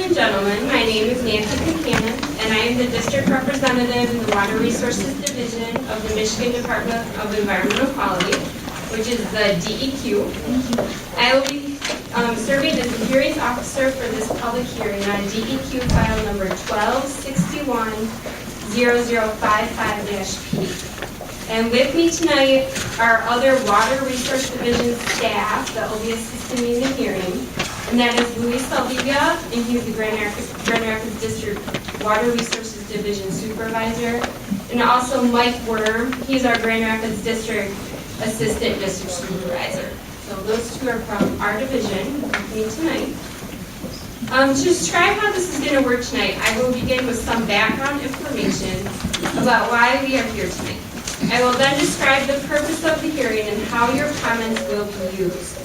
and gentlemen, my name is Nancy Buchanan, and I am the District Representative in the Water Resources Division of the Michigan Department of Environmental Quality, which is the DEQ. I will be serving as the hearings officer for this public hearing on DEQ file number 1261-0055-P. And with me tonight are other Water Resource Division staff that will be assisting me in the hearing. And that is Luis Saldivia, and he's the Grand Rapids District Water Resources Division Supervisor. And also Mike Worm, he's our Grand Rapids District Assistant District Supervisor. So those two are from our division with me tonight. To describe how this is going to work tonight, I will begin with some background information about why we are here tonight. I will then describe the purpose of the hearing and how your comments will be used.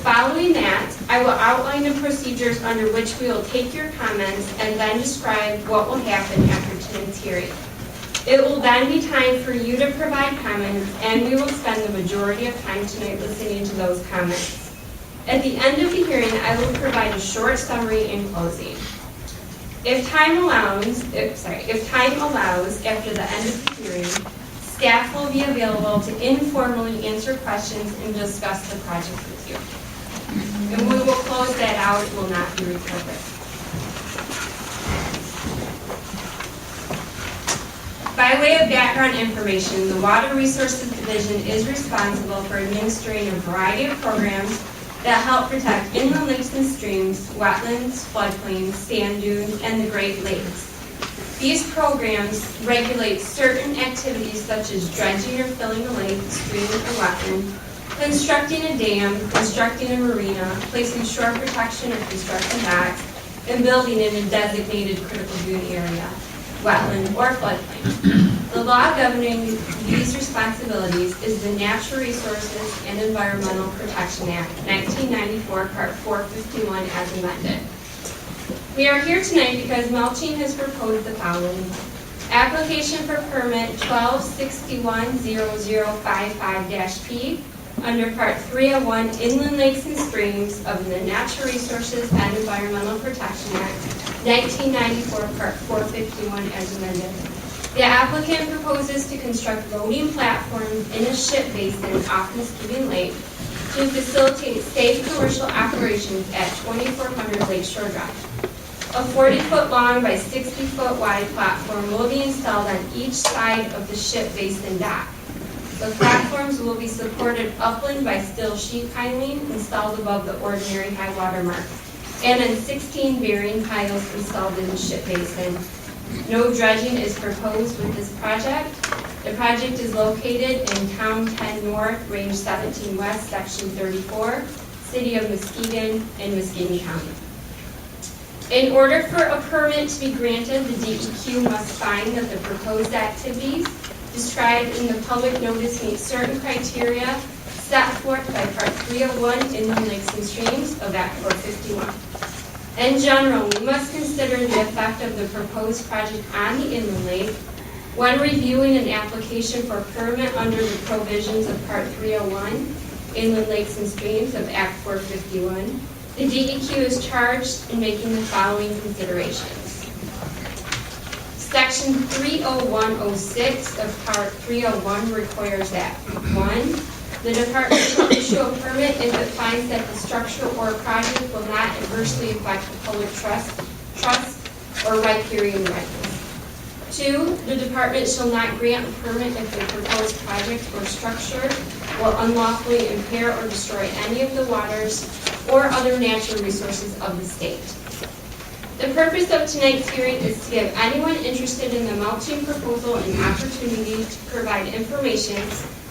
Following that, I will outline the procedures under which we will take your comments and then describe what will happen after tonight's hearing. It will then be time for you to provide comments, and we will spend the majority of time tonight listening to those comments. At the end of the hearing, I will provide a short summary in closing. If time allows, after the end of the hearing, staff will be available to informally answer questions and discuss the project with you. And we will close that out. It will not be recorded. By way of background information, the Water Resources Division is responsible for administering a variety of programs that help protect inland lakes and streams, wetlands, floodplains, sand dunes, and the Great Lakes. These programs regulate certain activities such as dredging or filling a lake, stream, or wetland, constructing a dam, constructing a marina, placing shore protection or constructing docks, and building in a designated critical dune area, wetland, or floodplain. The law governing these responsibilities is the Natural Resources and Environmental Protection Act, 1994, Part 451, as amended. We are here tonight because Mulching has proposed the following. Application for permit 1261-0055-P under Part 301 Inland Lakes and Streams of the Natural Resources and Environmental Protection Act, 1994, Part 451, as amended. The applicant proposes to construct loading platforms in a ship basin off Muskegon Lake to facilitate safe commercial operations at 2400 Lakeshore Drive. A 40-foot long by 60-foot wide platform will be installed on each side of the ship basin dock. The platforms will be supported upland by steel sheet piling installed above the ordinary high water mark, and on 16 bearing piles installed in the ship basin. No dredging is proposed with this project. The project is located in Town 10 North, Range 17 West, Section 34, City of Muskegon, in Muskegon County. In order for a permit to be granted, the DEQ must find that the proposed activities described in the public notice meet certain criteria set forth by Part 301 Inland Lakes and Streams of Act 451. In general, we must consider the effect of the proposed project on the inland lake when reviewing an application for permit under the provisions of Part 301 Inland Lakes and Streams of Act 451. The DEQ is charged in making the following considerations. Section 30106 of Part 301 requires that 1. The department shall issue a permit if it finds that the structure or project will not adversely affect the public trust or riparian rights. 2. The department shall not grant a permit if the proposed project or structure will unlawfully impair or destroy any of the waters or other natural resources of the state. The purpose of tonight's hearing is to give anyone interested in the mulching proposal an opportunity to provide information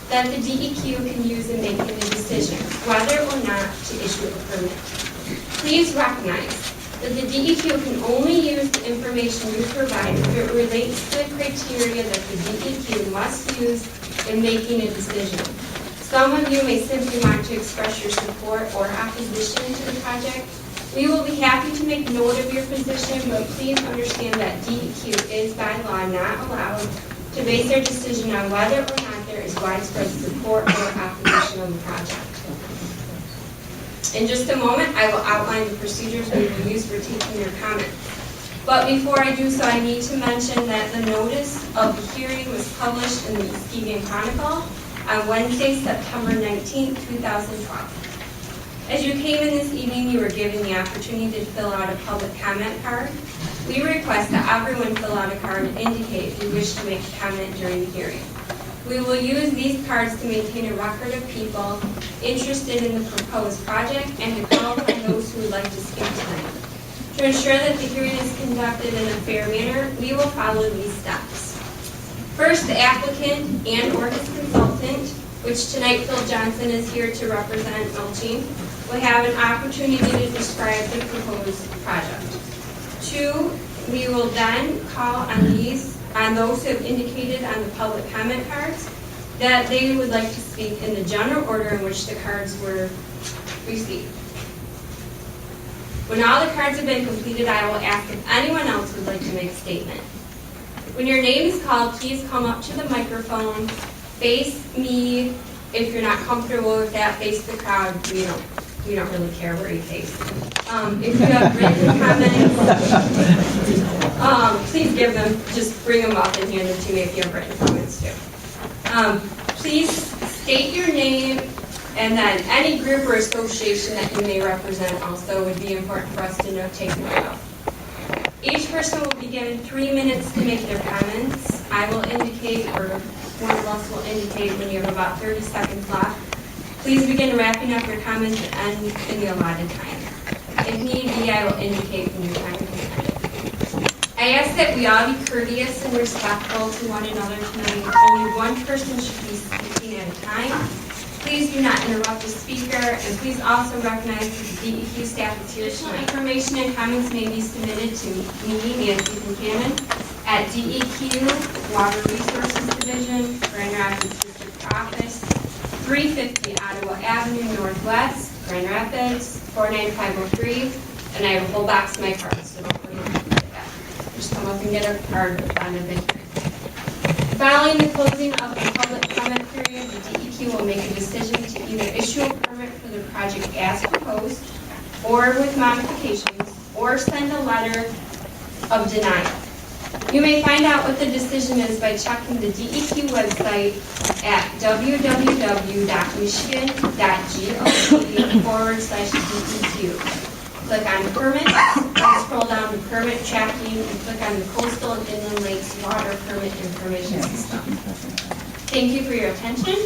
that the DEQ can use in making a decision whether or not to issue a permit. Please recognize that the DEQ can only use the information you provide if it relates to the criteria that the DEQ must use in making a decision. Some of you may simply want to express your support or opposition to the project. We will be happy to make note of your position, but please understand that DEQ is by law not allowed to base their decision on whether or not there is widespread support or opposition of the project. In just a moment, I will outline the procedures we will use for taking your comments. But before I do so, I need to mention that the notice of the hearing was published in the Muskegon Chronicle on Wednesday, September 19, 2012. As you came in this evening, you were given the opportunity to fill out a public comment card. We request that everyone fill out a card and indicate if you wish to make a comment during the hearing. We will use these cards to maintain a record of people interested in the proposed project and to call upon those who would like to speak tonight. To ensure that the hearing is conducted in a fair manner, we will follow these steps. First, the applicant and/or his consultant, which tonight Phil Johnson is here to represent Mulching, will have an opportunity to describe the proposed project. Two, we will then call on those who have indicated on the public comment cards that they would like to speak in the general order in which the cards were received. When all the cards have been completed, I will ask if anyone else would like to make a statement. When your name is called, please come up to the microphone, face me. If you're not comfortable with that, face the crowd. We don't really care where you face. If you have written comments, please give them, just bring them up and hand them to me if you have written comments too. Please state your name and then any group or association that you may represent also would be important for us to take note of. Each person will be given 3 minutes to make their comments. I will indicate, or one of us will indicate when you have about 30 seconds left. Please begin wrapping up your comments and end in the allotted time. If need be, I will indicate when your time is ended. I ask that we all be courteous and respectful to one another tonight. Only one person should be speaking at a time. Please do not interrupt the speaker, and please also recognize that the DEQ staff is here tonight. Information and comments may be submitted to me, Nancy Buchanan, at DEQ, Water Resources Division, Grand Rapids District Office, 350 Ottawa Avenue Northwest, Grand Rapids, 49503, and I have a whole box of my cards, so don't forget that. Just come up and get a card on the big. Following the closing of the public comment period, the DEQ will make a decision to either issue a permit for the project as proposed, or with modifications, or send a letter of denial. You may find out what the decision is by checking the DEQ website at www.michigan.gov/DEQ. Click on permits, then scroll down to permit tracking, and click on the Coastal and Inland Lakes Water Permit Information System. Thank you for your attention.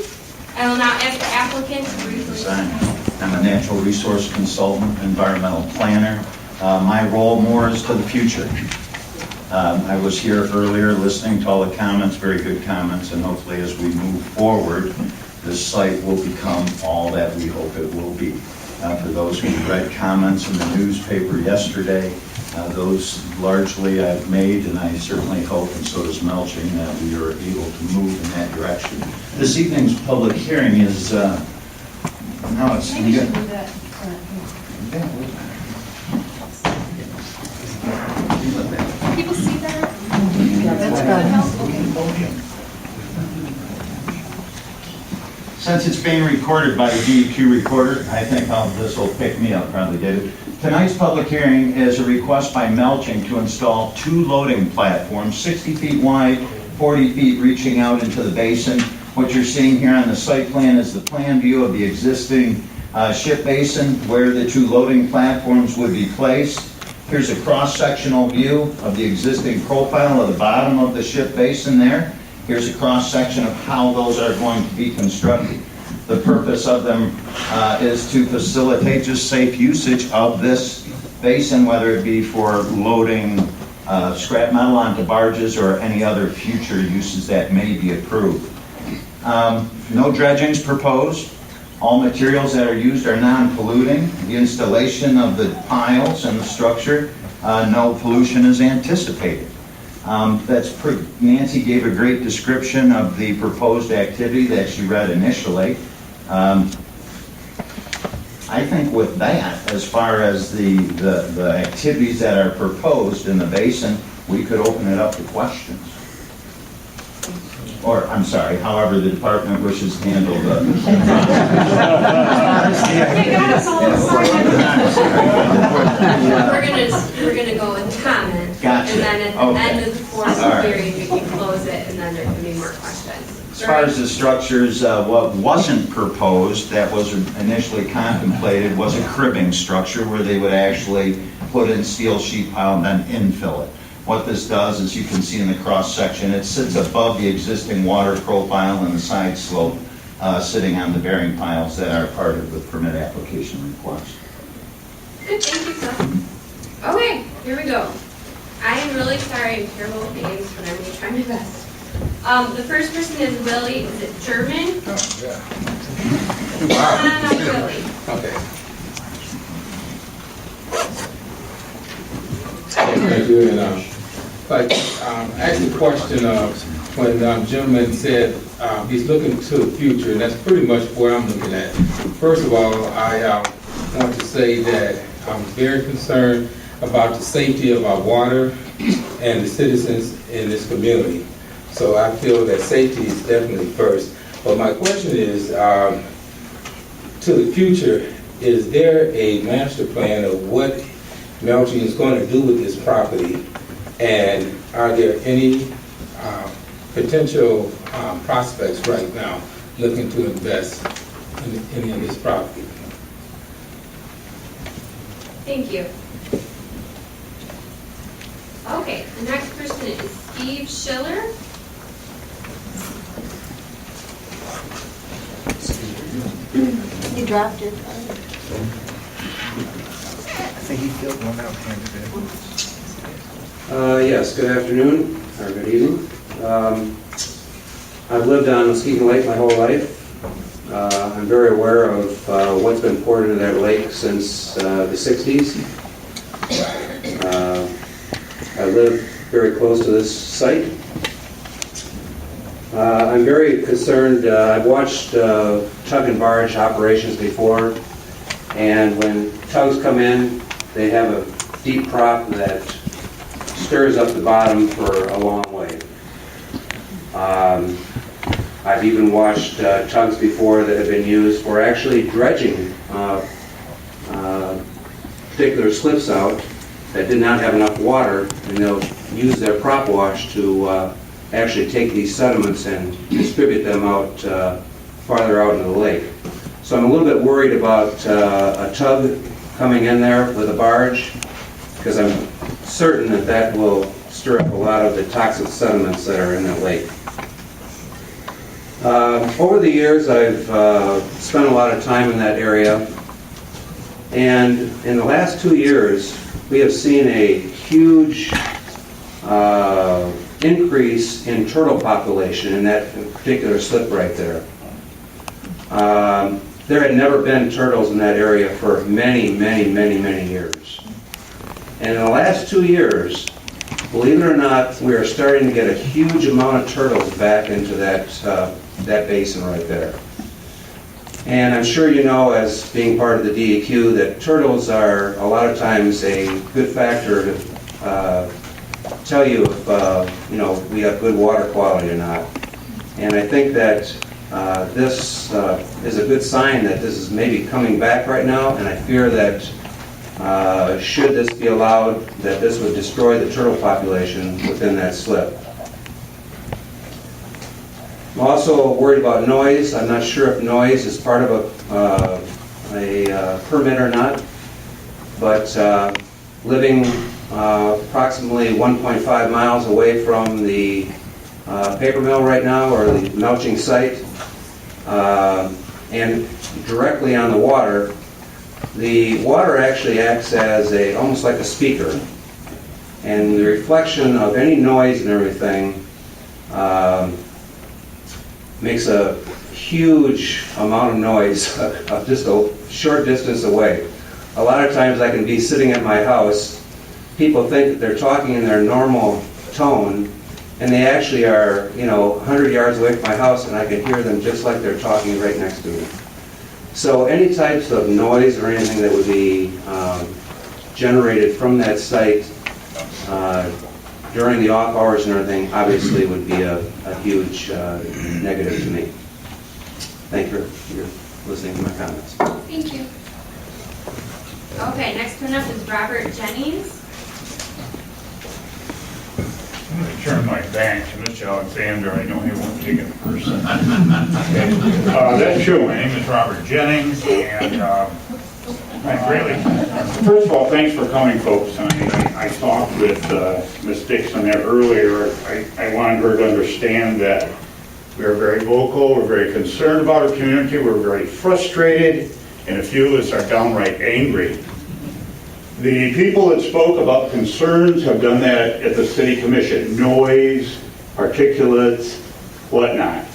I will now ask the applicant to briefly. I'm a natural resource consultant, environmental planner. My role more is to the future. I was here earlier listening to all the comments, very good comments, and hopefully as we move forward, this site will become all that we hope it will be. For those who read comments in the newspaper yesterday, those largely I've made, and I certainly hope, and so does Mulching, that we are able to move in that direction. This evening's public hearing is, now it's... Maybe you should do that. People see that? Yeah, that's good. Since it's being recorded by a DEQ recorder, I think this will pick me up, probably get it. Tonight's public hearing is a request by Mulching to install 2 loading platforms, 60 feet wide, 40 feet reaching out into the basin. What you're seeing here on the site plan is the plan view of the existing ship basin where the 2 loading platforms would be placed. Here's a cross-sectional view of the existing profile of the bottom of the ship basin there. Here's a cross-section of how those are going to be constructed. The purpose of them is to facilitate just safe usage of this basin, whether it be for loading scrap metal onto barges or any other future uses that may be approved. No dredging is proposed. All materials that are used are non-polluting. The installation of the piles and the structure, no pollution is anticipated. Nancy gave a great description of the proposed activity that she read initially. I think with that, as far as the activities that are proposed in the basin, we could open it up to questions. or, I'm sorry, however the department wishes to handle the. We're gonna go with comment. Gotcha. And then at the Okay. end of the fourth All right. period, we can close it, and then there can be more questions. As far as the structures, what wasn't proposed, that was initially contemplated, was a cribbing structure where they would actually put in steel sheet pile and then infill it. What this does, as you can see in the cross section, it sits above the existing water profile and the side slope, sitting on the bearing piles that are part of the permit application request. Good, thank you, Phil. Okay, here we go. I am really sorry, I'm terrible with names, but I'm gonna try my best. The first person is Willie, is it German? Oh, yeah. Willie. Okay. Thank you. And asked the question when gentleman said he's looking to the future, and that's pretty much where I'm looking at. First of all, I want to say that I'm very concerned about the safety of our water and the citizens in this community. So I feel that safety is definitely first. But my question is, to the future, is there a master plan of what Melching is going to do with this property? And are there any potential prospects right now looking to invest in any of this property? Thank you. Okay, the next person is Steve Schiller. You dropped it. I think he filled one out, handed it. Yes, good afternoon, or good evening. I've lived on Muskegon Lake my whole life. I'm very aware of what's been poured into that lake since the 60s. I live very close to this site. I'm very concerned. I've watched tug and barge operations before, and when tugs come in, they have a deep prop that stirs up the bottom for a long way. I've even watched tugs before that have been used for actually dredging particular slips out that did not have enough water, and they'll use their prop wash to actually take these sediments and distribute them out farther out into the lake. So I'm a little bit worried about a tug coming in there with a barge, because I'm certain that that will stir up a lot of the toxic sediments that are in that lake. Over the years, I've spent a lot of time in that area, and in the last 2 years, we have seen a huge increase in turtle population in that particular slip right there. There had never been turtles in that area for many, many, many, many years. And in the last 2 years, believe it or not, we are starting to get a huge amount of turtles back into that basin right there. And I'm sure you know, as being part of the DEQ, that turtles are a lot of times a good factor to tell you if we have good water quality or not. And I think that this is a good sign that this is maybe coming back right now, and I fear that should this be allowed, that this would destroy the turtle population within that slip. I'm also worried about noise. I'm not sure if noise is part of a permit or not, but living approximately 1.5 miles away from the paper mill right now, or the melching site, and directly on the water actually acts as almost like a speaker, and the reflection of any noise and everything makes a huge amount of noise of just a short distance away. A lot of times I can be sitting at my house, people think that they're talking in their normal tone, and they actually are, 100 yards away from my house, and I can hear them just like they're talking right next to me. So any types of noise or anything that would be generated from that site during the off hours and everything, obviously would be a huge negative to me. Thank you for listening to my comments. Thank you. Okay, next one up is Robert Jennings. I'm going to turn my back to Mr. Alexander. I know he won't take it personally. That's true. My name is Robert Jennings, and first of all, thanks for coming, folks. I talked with Ms. Dixon there earlier. I wanted her to understand that we're very vocal, we're very concerned about our community, we're very frustrated, and a few of us are downright angry. The people that spoke about concerns have done that at the city commission, noise, particulates, whatnot.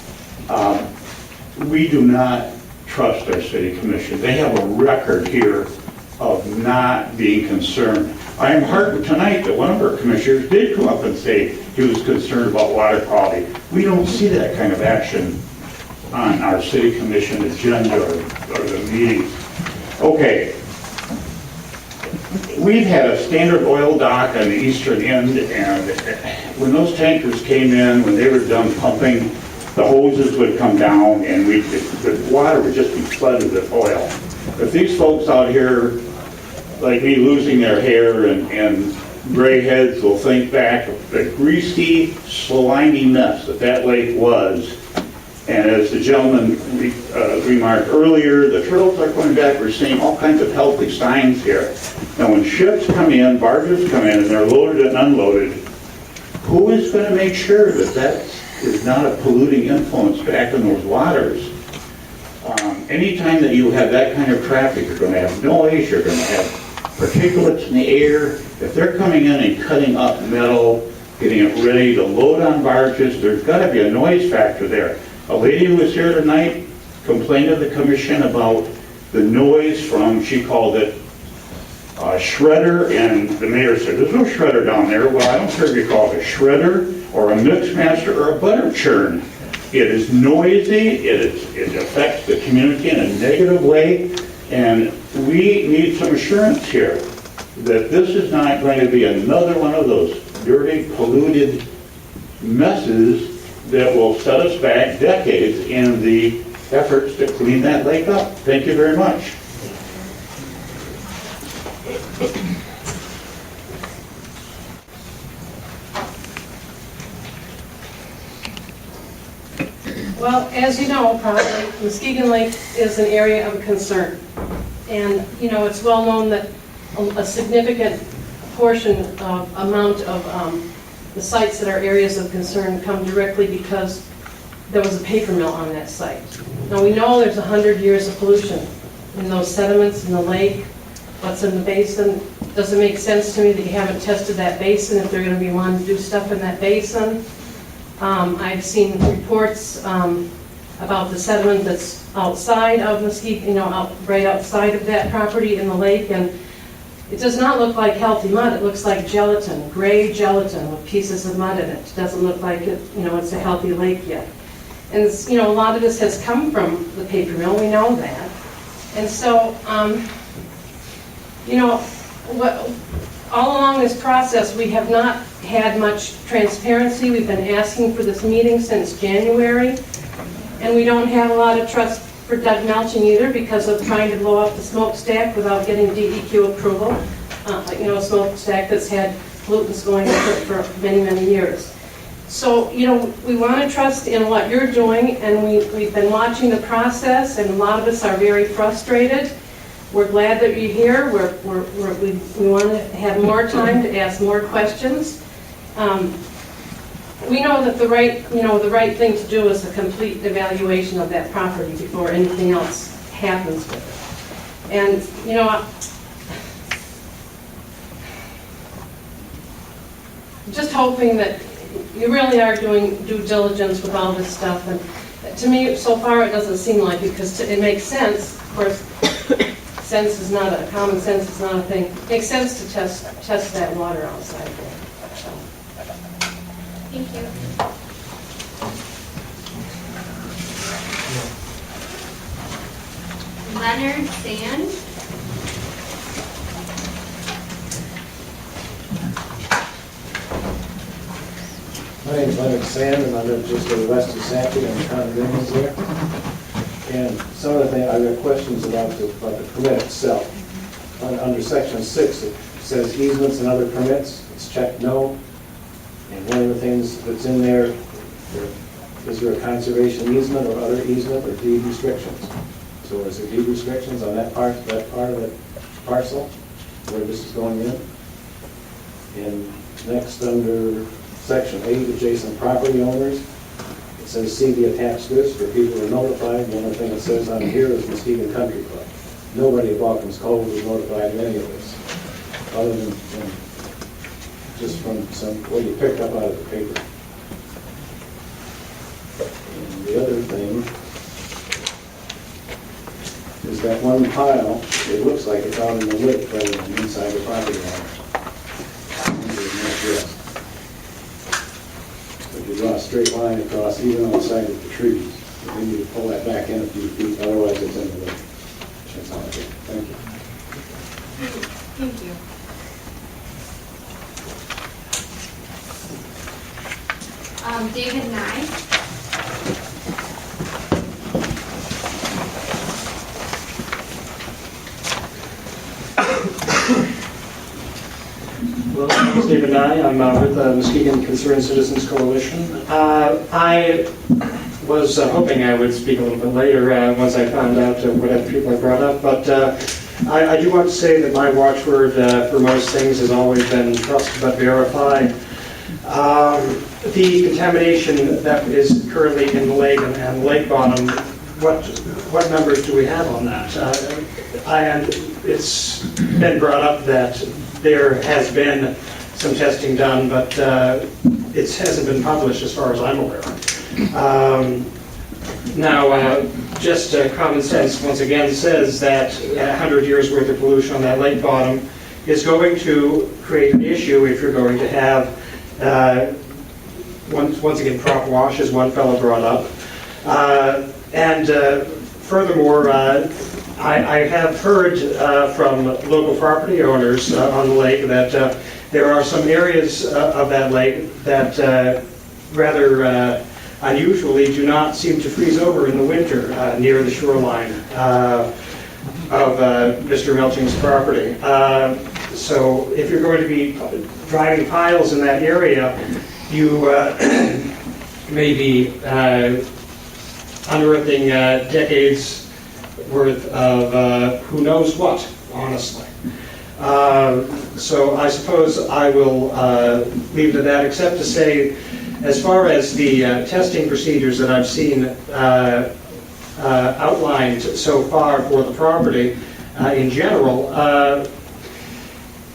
We do not trust our city commission. They have a record here of not being concerned. I am heartened tonight that one of our commissioners did come up and say he was concerned about water quality. We don't see that kind of action on our city commission agenda or the meetings. Okay. We've had a Standard Oil dock on the eastern end, and when those tankers came in, when they were done pumping, the hoses would come down and the water would just be flooded with oil. If these folks out here, like me, losing their hair and gray heads will think back of the greasy, slimy mess that lake was. And as the gentleman remarked earlier, the turtles are coming back. We're seeing all kinds of healthy signs here. Now, when ships come in, barges come in, and they're loaded and unloaded, who is going to make sure that that is not a polluting influence back in those waters? Anytime that you have that kind of traffic, you're going to have noise, you're going to have particulates in the air. If they're coming in and cutting up metal, getting it ready to load on barges, there's got to be a noise factor there. A lady who was here tonight complained to the commission about the noise from, she called it, shredder, and the mayor said, there's no shredder down there. Well, I don't care if you call it a shredder or a mix master or a butter churn. It is noisy, it affects the community in a negative way, and we need some assurance here that this is not going to be another one of those dirty, polluted messes that will set us back decades in the efforts to clean that lake up. Thank you very much. Well, as you know, probably, Muskegon Lake is an area of concern. And, you know, it's well known that a significant amount of the sites that are areas of concern come directly because there was a paper mill on that site. Now, we know there's 100 years of pollution in those sediments in the lake, what's in the basin. Doesn't make sense to me that you haven't tested that basin if they're going to be wanting to do stuff in that basin. I've seen reports about the sediment that's outside of Muskegon, you know, right outside of that property in the lake, and it does not look like healthy mud. It looks like gelatin, gray gelatin with pieces of mud in it. It doesn't look like it, you know, it's a healthy lake yet. And it's, you know, a lot of this has come from the paper mill. We know that. And so, you know, all along this process, we have not had much transparency. We've been asking for this meeting since January, and we don't have a lot of trust for Doug Melching either because of trying to blow up the smokestack without getting DEQ approval. You know, a smokestack that's had pollutants going into it for many, many years. So, you know, we want to trust in what you're doing, and we've been watching the process, and a lot of us are very frustrated. We're glad that you're here. We want to have more time to ask more questions. We know that the right thing to do is a complete evaluation of that property before anything else happens with it. And, you know, just hoping that you really are doing due diligence with all this stuff. And to me, so far, it doesn't seem like it, because it makes sense. Of course, common sense is not a thing. It makes sense to test that water outside there. So. Thank you. Leonard Sand. My name's Leonard Sand, and I live just to the west of Sanford and the condominiums there. And some of the things, I've got questions about the permit itself. Under section 6, it says easements and other permits. It's checked no. And one of the things that's in there, is there a conservation easement or other easement or deed restrictions? So is there deed restrictions on that part of the parcel where this is going in? And next, under section 8, adjacent property owners, it says see the attached list for people who are notified. One of the things it says on here is Muskegon Country Club. Nobody at Balkans Cove was notified of any of this, other than just from what you picked up out of the paper. And the other thing is that one pile, it looks like it's out in the lake rather than inside the property line. If you draw a straight line across, even on the side of the trees, then you pull that back in a few feet, otherwise it's in the lake. That's all I think. Thank you. Thank you. David Nye. Well, my name is David Nye. I'm with the Muskegon Concerned Citizens Coalition. I was hoping I would speak a little bit later once I found out what other people had brought up, but I do want to say that my watchword for most things has always been trust but verify. The contamination that is currently in the lake and lake bottom, what numbers do we have on that? And it's been brought up that there has been some testing done, but it hasn't been published as far as I'm aware. Now, just common sense once again says that 100 years worth of pollution on that lake bottom is going to create an issue if you're going to have, once again, prop wash, as one fellow brought up. Furthermore, I have heard from local property owners on the lake that there are some areas of that lake that rather unusually do not seem to freeze over in the winter near the shoreline of Mr. Melching's property. So if you're going to be driving piles in that area, you may be unearthing decades worth of who knows what, honestly. So I suppose I will leave it at that, except to say, as far as the testing procedures that I've seen outlined so far for the property in general,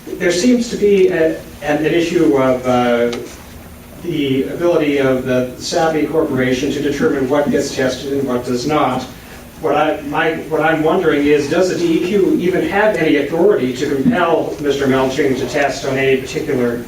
there seems to be an issue of the ability of the Savvy Corporation to determine what gets tested and what does not. What I'm wondering is, does the DEQ even have any authority to compel Mr. Melching to test on any particular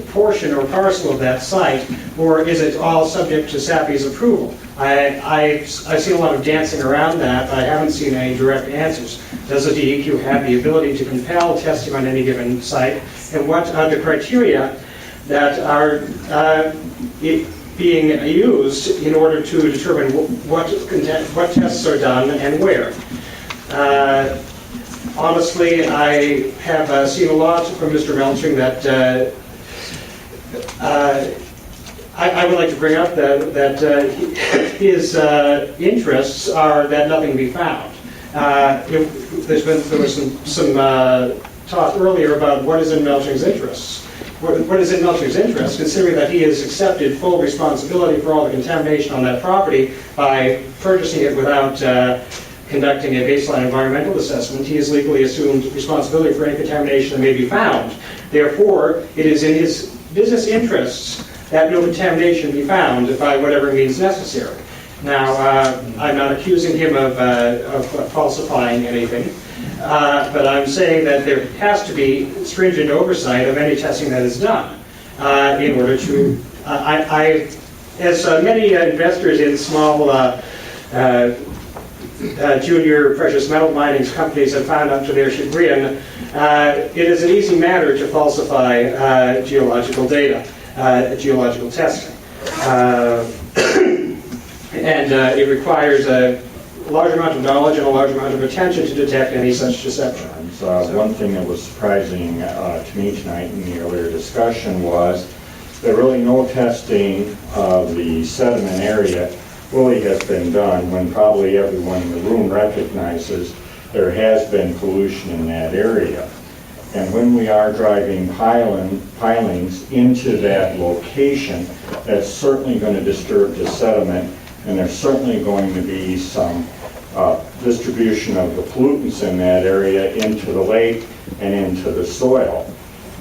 portion or parcel of that site, or is it all subject to Savvy's approval? I've seen a lot of dancing around that, but I haven't seen any direct answers. Does the DEQ have the ability to compel testing on any given site, and what are the criteria that are being used in order to determine what tests are done and where? Honestly, I have seen a lot from Mr. Melching that I would like to bring up that his interests are that nothing be found. There was some talk earlier about what is in Melching's interests. What is in Melching's interest, considering that he has accepted full responsibility for all the contamination on that property by purchasing it without conducting a baseline environmental assessment. He has legally assumed responsibility for any contamination that may be found. Therefore, it is in his business interests that no contamination be found by whatever means necessary. Now, I'm not accusing him of falsifying anything. But I'm saying that there has to be stringent oversight of any testing that is done in order to, as many investors in small junior precious metal mining companies have found out to their chagrin, it is an easy matter to falsify geological data. geological testing. And it requires a large amount of knowledge and a large amount of attention to detect any such deception. One thing that was surprising to me tonight in the earlier discussion was that really no testing of the sediment area really has been done, when probably everyone in the room recognizes there has been pollution in that area. And when we are driving pilings into that location, that's certainly going to disturb the sediment, and there's certainly going to be some distribution of the pollutants in that area into the lake and into the soil.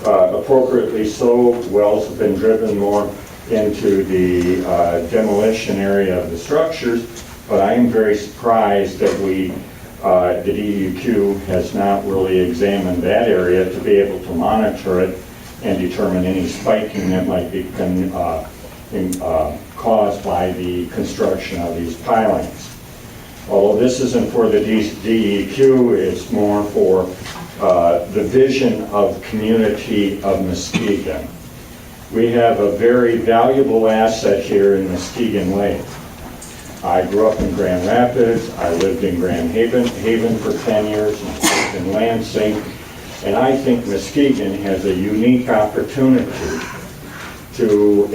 Appropriately so, wells have been driven more into the demolition area of the structures, but I am very surprised that the DEQ has not really examined that area to be able to monitor it and determine any spiking that might be caused by the construction of these pilings. Although this isn't for the DEQ, it's more for the vision of community of Muskegon. We have a very valuable asset here in Muskegon Lake. I grew up in Grand Rapids, I lived in Grand Haven for 10 years, and in Lansing, and I think Muskegon has a unique opportunity to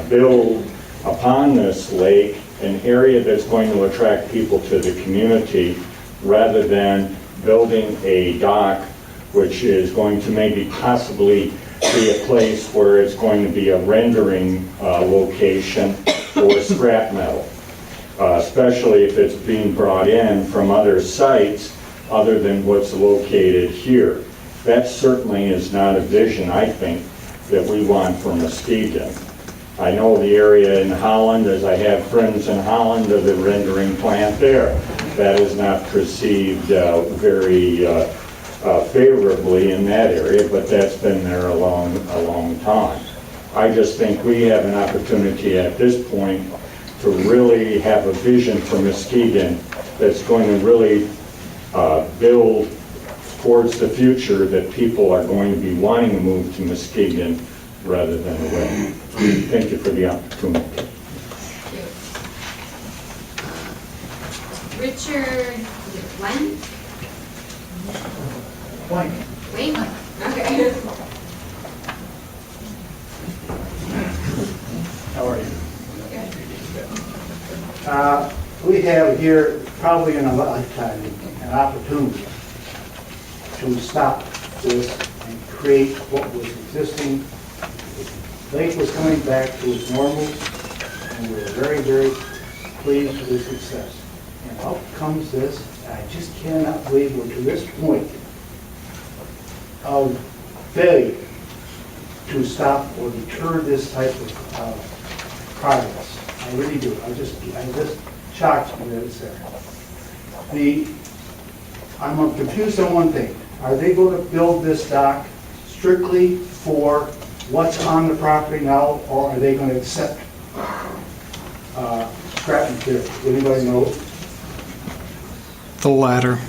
build upon this lake an area that's going to attract people to the community, rather than building a dock which is going to maybe possibly be a place where it's going to be a rendering location for scrap metal, especially if it's being brought in from other sites other than what's located here. That certainly is not a vision, I think, that we want for Muskegon. I know the area in Holland, as I have friends in Holland, of the rendering plant there. That is not perceived very favorably in that area, but that's been there a long time. I just think we have an opportunity at this point to really have a vision for Muskegon that's going to really build towards the future, that people are going to be wanting to move to Muskegon rather than away. Thank you for the opportunity. Richard Wayne? Wayne? Okay. How are you? We have here, probably in a lifetime, an opportunity to stop this and create what was existing. The lake was coming back to its normals, and we were very, very pleased with the success. And out comes this, I just cannot believe we're to this point of failure to stop or deter this type of progress. I really do. I'm just shocked that it's there. I'm confused on one thing. Are they going to build this dock strictly for what's on the property now, or are they going to accept scrap material? Anybody know? The latter.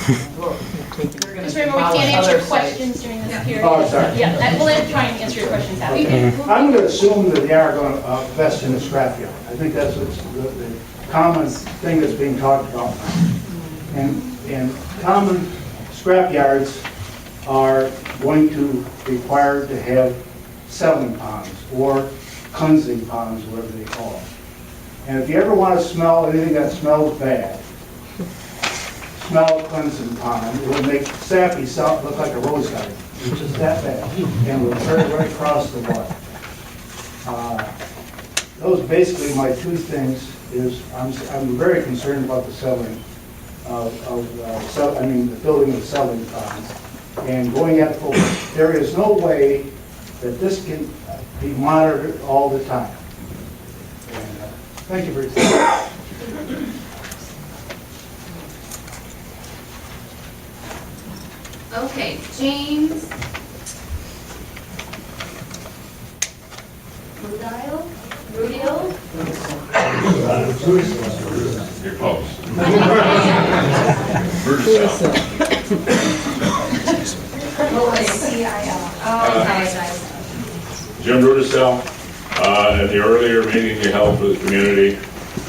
Just remember, we can't answer questions during this period. Oh, sorry. Yeah, we'll try and answer your questions after. I'm going to assume that they are going to invest in a scrapyard. I think that's the common thing that's being talked about now. And common scrapyards are going to require to have settling ponds or cleansing ponds, whatever they call them. And if you ever want to smell anything that smells bad, smell a cleansing pond. It will make Sappy South look like a rose garden. It's just that bad. And we'll turn it right across the water. Those basically my two things. Is I'm very concerned about the settling the building of settling ponds and going at full. There is no way that this can be monitored all the time. And, thank you for your time. Okay, James Rudio? You're close. C-I-L. Oh, I apologize. Jim Rudisell. In the earlier meeting you held for the community,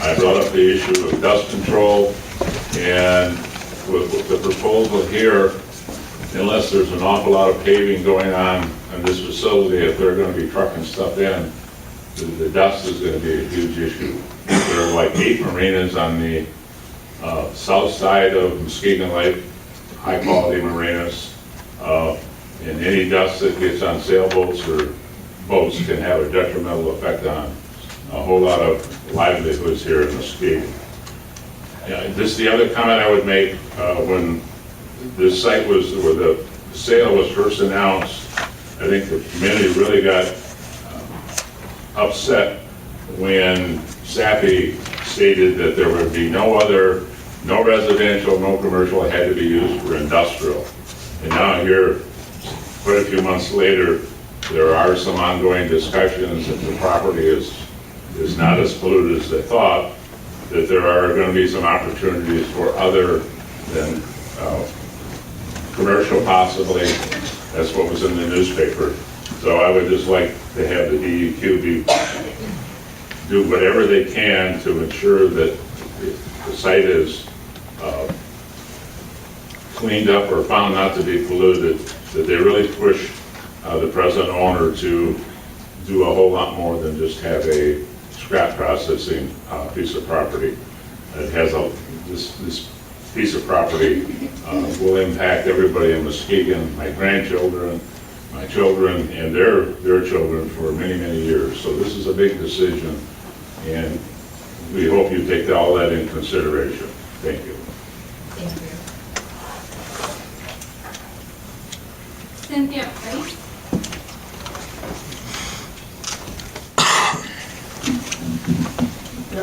I brought up the issue of dust control, and with the proposal here, unless there's an awful lot of paving going on in this facility, if they're going to be trucking stuff in, the dust is going to be a huge issue. There are like 8 marinas on the south side of Muskegon Lake, high-quality marinas, and any dust that gets on sailboats or boats can have a detrimental effect on a whole lot of livelihoods here in Muskegon. This is the other comment I would make. When this site was, where the sale was first announced, I think the community really got upset when Sappy stated that there would be no residential, no commercial, it had to be used for industrial. And now here, quite a few months later, there are some ongoing discussions that the property is not as polluted as they thought, that there are going to be some opportunities for other than commercial possibly. That's what was in the newspaper. So I would just like to have the DEQ do whatever they can to ensure that the site is cleaned up or found not to be polluted, that they really push the present owner to do a whole lot more than just have a scrap processing piece of property. It has this piece of property will impact everybody in Muskegon, my grandchildren, my children, and their children for many, many years. So this is a big decision, and we hope you take all that in consideration. Thank you. Thank you. Cynthia Price.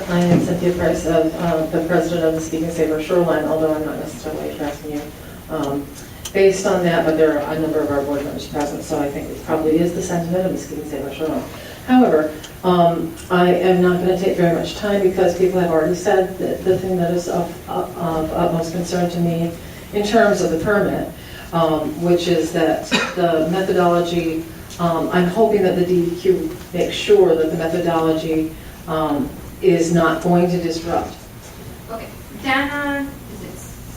I am Cynthia Price, the president of the Muskegon Safer Shoreline, although I'm not necessarily addressing you based on that, but there are a number of our board members present, so I think it probably is the sentiment of Muskegon Safer Shoreline. However, I am not going to take very much time because people have already said that the thing that is of utmost concern to me in terms of the permit, which is that the methodology, I'm hoping that the DEQ makes sure that the methodology is not going to disrupt. Okay, Dana, is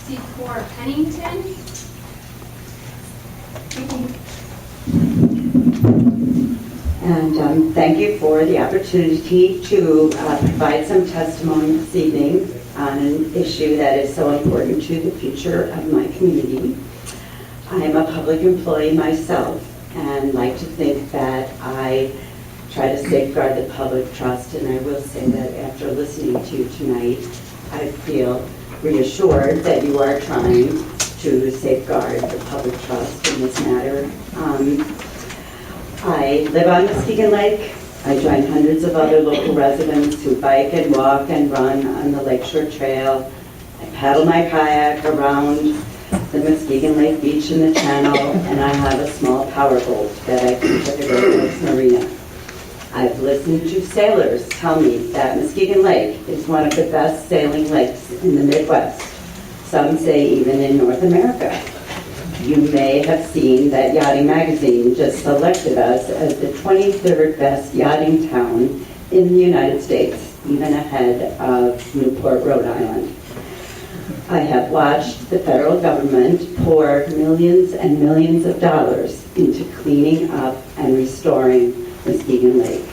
it C4 Pennington? And thank you for the opportunity to provide some testimony this evening on an issue that is so important to the future of my community. I am a public employee myself and like to think that I try to safeguard the public trust, and I will say that after listening to you tonight, I feel reassured that you are trying to safeguard the public trust in this matter. I live on Muskegon Lake. I join hundreds of other local residents who bike and walk and run on the Lakeshore Trail. I paddle my kayak around the Muskegon Lake beach in the channel, and I have a small power boat that I keep at the Great Lakes Marina. I've listened to sailors tell me that Muskegon Lake is one of the best sailing lakes in the Midwest. Some say even in North America. You may have seen that Yachting Magazine just selected us as the 23rd best yachting town in the United States, even ahead of Newport, Rhode Island. I have watched the federal government pour millions and millions of dollars into cleaning up and restoring Muskegon Lake.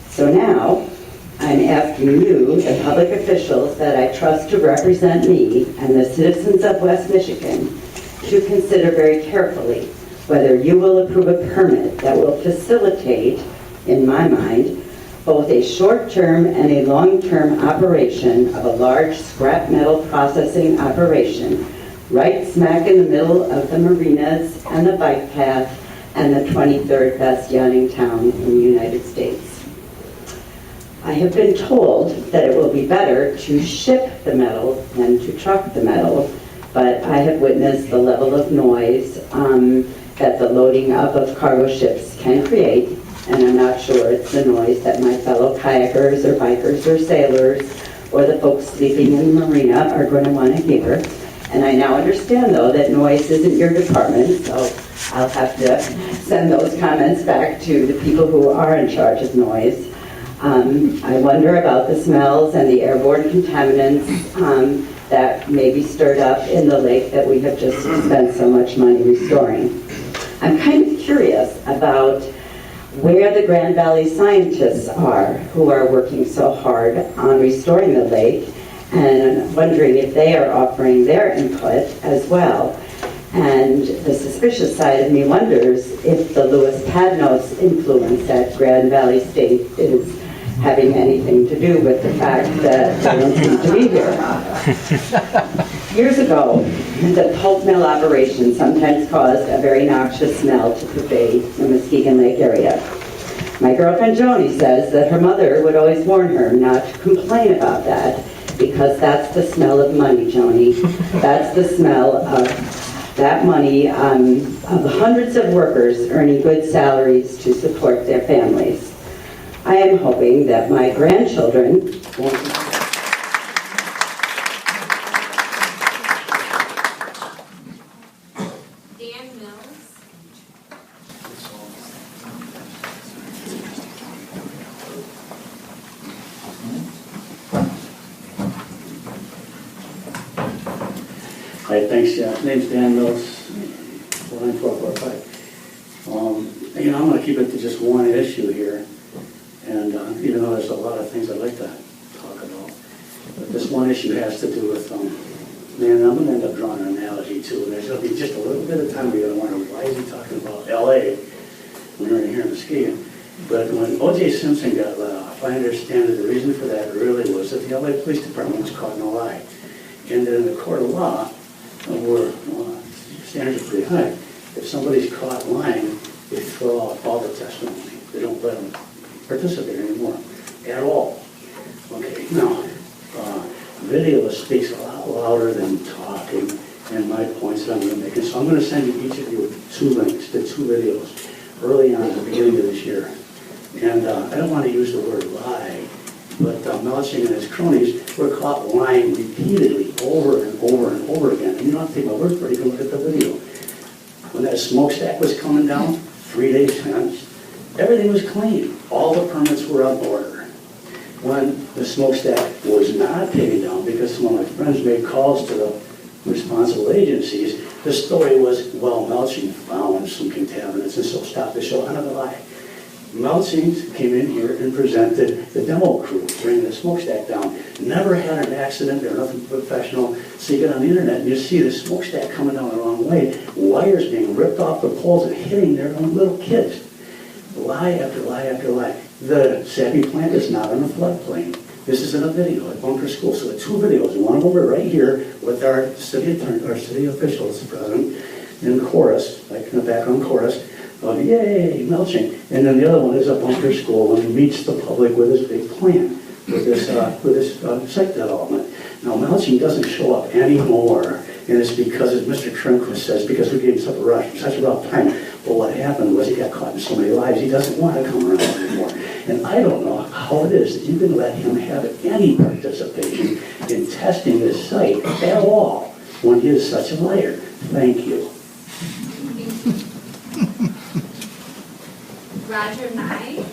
So now, I'm asking you, the public officials that I trust to represent me and the citizens of West Michigan, to consider very carefully whether you will approve a permit that will facilitate, in my mind, both a short-term and a long-term operation of a large scrap metal processing operation right smack in the middle of the marinas and the bike path and the 23rd best yachting town in the United States. I have been told that it will be better to ship the metal than to truck the metal, but I have witnessed the level of noise that the loading up of cargo ships can create, and I'm not sure it's the noise that my fellow kayakers or bikers or sailors or the folks sleeping in the marina are going to want to hear. And I now understand, though, that noise isn't your department, so I'll have to send those comments back to the people who are in charge of noise. I wonder about the smells and the airborne contaminants that may be stirred up in the lake that we have just spent so much money restoring. I'm kind of curious about where the Grand Valley scientists are who are working so hard on restoring the lake, and I'm wondering if they are offering their input as well. And the suspicious side of me wonders if the Lewis Padnos influence at Grand Valley State is having anything to do with the fact that they don't seem to be here. Years ago, the pulp mill operation sometimes caused a very noxious smell to pervade the Muskegon Lake area. My girlfriend Joni says that her mother would always warn her not to complain about that, because that's the smell of money, Joni. That's the smell of that money of hundreds of workers earning good salaries to support their families. I am hoping that my grandchildren won't. Hi, thanks. Name's Dan Mills, line 445. I'm going to keep it to just one issue here. And even though there's a lot of things I'd like to talk about, but this one issue has to do with, man, I'm going to end up drawing an analogy too. And there's going to be just a little bit of time where you're going to wonder, why is he talking about L.A. when you're in here in Muskegon? But when O.J. Simpson got let off, I understand that the reason for that really was that the L.A. Police Department was caught in a lie. And that in the court of law, where standards are pretty high, if somebody's caught lying, they throw out all the testimony. They don't let them participate anymore at all. Okay, now, video speaks a lot louder than talking, and my points that I'm going to make. And so I'm going to send each of you 2 links to 2 videos early on at the beginning of this year. And I don't want to use the word lie, but Melching and his cronies were caught lying repeatedly over and over and over again. And you don't have to take my word for it, you can look at the video. When that smokestack was coming down, 3 days hence, everything was clean. All the permits were on order. When the smokestack was not taken down, because some of my friends made calls to the responsible agencies, the story was, well, Melching found some contaminants, and so stopped the show. Another lie. Melching came in here and presented the demo crew bringing the smokestack down. Never had an accident, they're nothing professional. So you get on the internet and you see the smokestack coming down the wrong way, wires being ripped off the poles and hitting their own little kids. Lie after lie after lie. The Sappy plant is not on a floodplain. This is in a video at Bunker School. So the 2 videos, one over right here with our city attorney, our city officials present in chorus, like in the background chorus, of yay, Melching. And then the other one is at Bunker School when he meets the public with his big plan, with this site development. Now Melching doesn't show up anymore, and it's because, as Mr. Trimquist says, because we gave him such a rough time. But what happened was he got caught in so many lies, he doesn't want to come around anymore. And I don't know how it is that you can let him have any participation in testing this site at all when he is such a liar. Thank you. Roger Nye.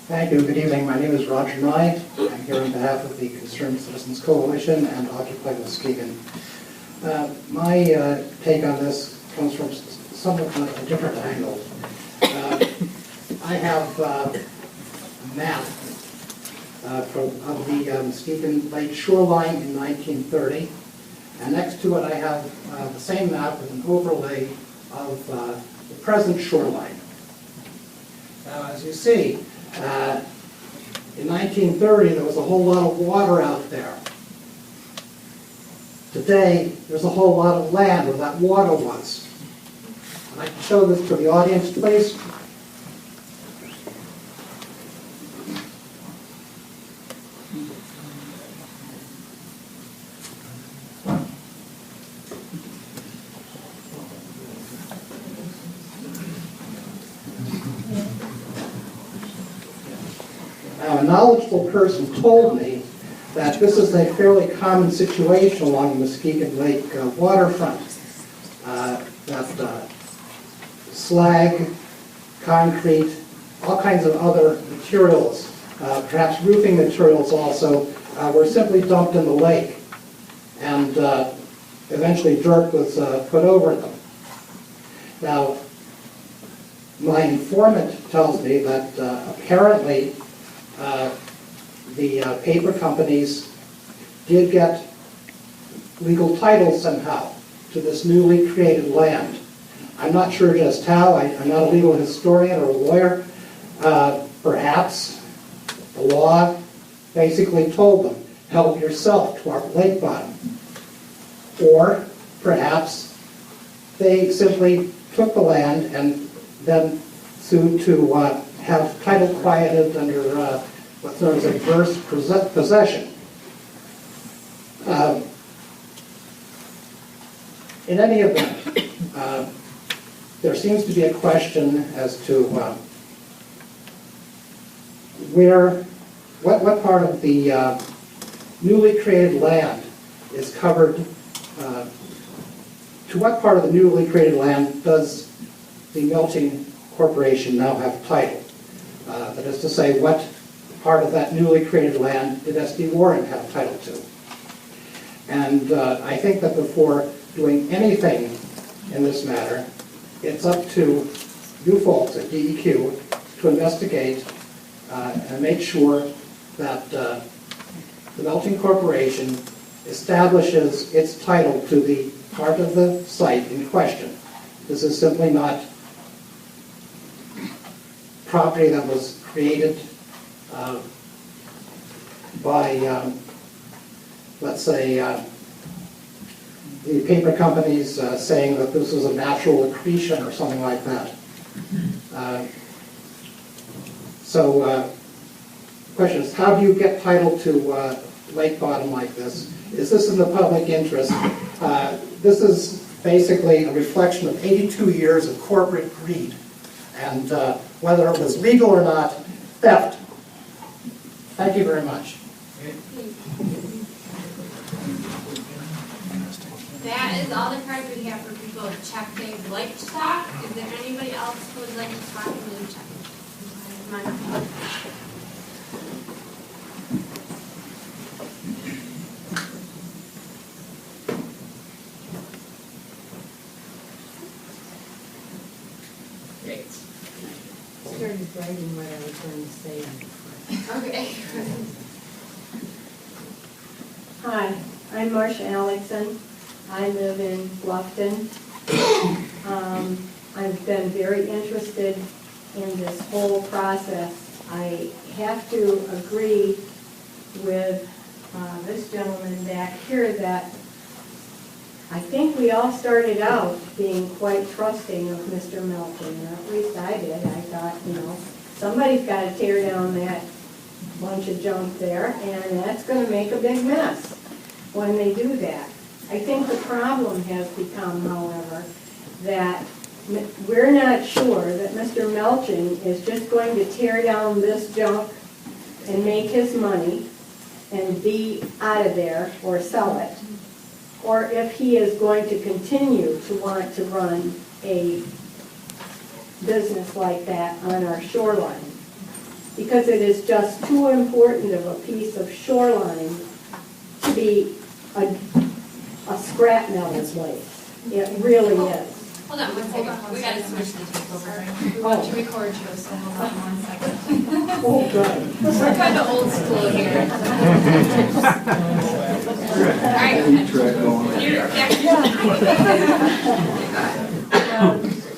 Thank you. Good evening. My name is Roger Nye. I'm here on behalf of the Concerned Citizens Coalition and Occupy Muskegon. My take on this comes from somewhat a different angle. I have a map of the Muskegon Lake shoreline in 1930, and next to it I have the same map with an overlay of the present shoreline. Now, as you see, in 1930 there was a whole lot of water out there. Today, there's a whole lot of land where that water was. I'd like to show this to the audience, please. knowledgeable person told me that this is a fairly common situation along the Muskegon Lake waterfront. That slag, concrete, all kinds of other materials, perhaps roofing materials also, were simply dumped in the lake. And eventually dirt was put over them. Now, my informant tells me that apparently the paper companies did get legal title somehow to this newly created land. I'm not sure just how. I'm not a legal historian or a lawyer. Perhaps the law basically told them, help yourself to our lake bottom. Or perhaps they simply took the land and then sued to have title quieted under what's known as adverse possession. In any event, there seems to be a question as to what part of the newly created land is covered. To what part of the newly created land does the melting corporation now have title? That is to say, what part of that newly created land did S.D. Warren have title to? And I think that before doing anything in this matter, it's up to you folks at DEQ to investigate and make sure that the melting corporation establishes its title to the part of the site in question. This is simply not property that was created by, let's say, the paper companies saying that this is a natural accretion or something like that. So the question is, how do you get title to lake bottom like this? Is this in the public interest? This is basically a reflection of 82 years of corporate greed, and whether it was legal or not, theft. Thank you very much. That is all the cards we have for people to check things like to talk. Is there anybody else who would like to talk and need to check? Great. Started writing what I was going to say. Okay. Hi, I'm Marcia Alexson. I live in Bluffton. I've been very interested in this whole process. I have to agree with this gentleman back here that I think we all started out being quite trusting of Mr. Melton, or at least I did. I thought, somebody's got to tear down that bunch of junk there, and that's going to make a big mess when they do that. I think the problem has become, however, that we're not sure that Mr. Melton is just going to tear down this junk and make his money and be out of there or sell it, or if he is going to continue to want to run a business like that on our shoreline, because it is just too important of a piece of shoreline to be a scrap metal place. It really is. Hold on one second. We got to switch the tape over. We want to record you, so hold on 1 second. Oh, good. We're kind of old school here. All right.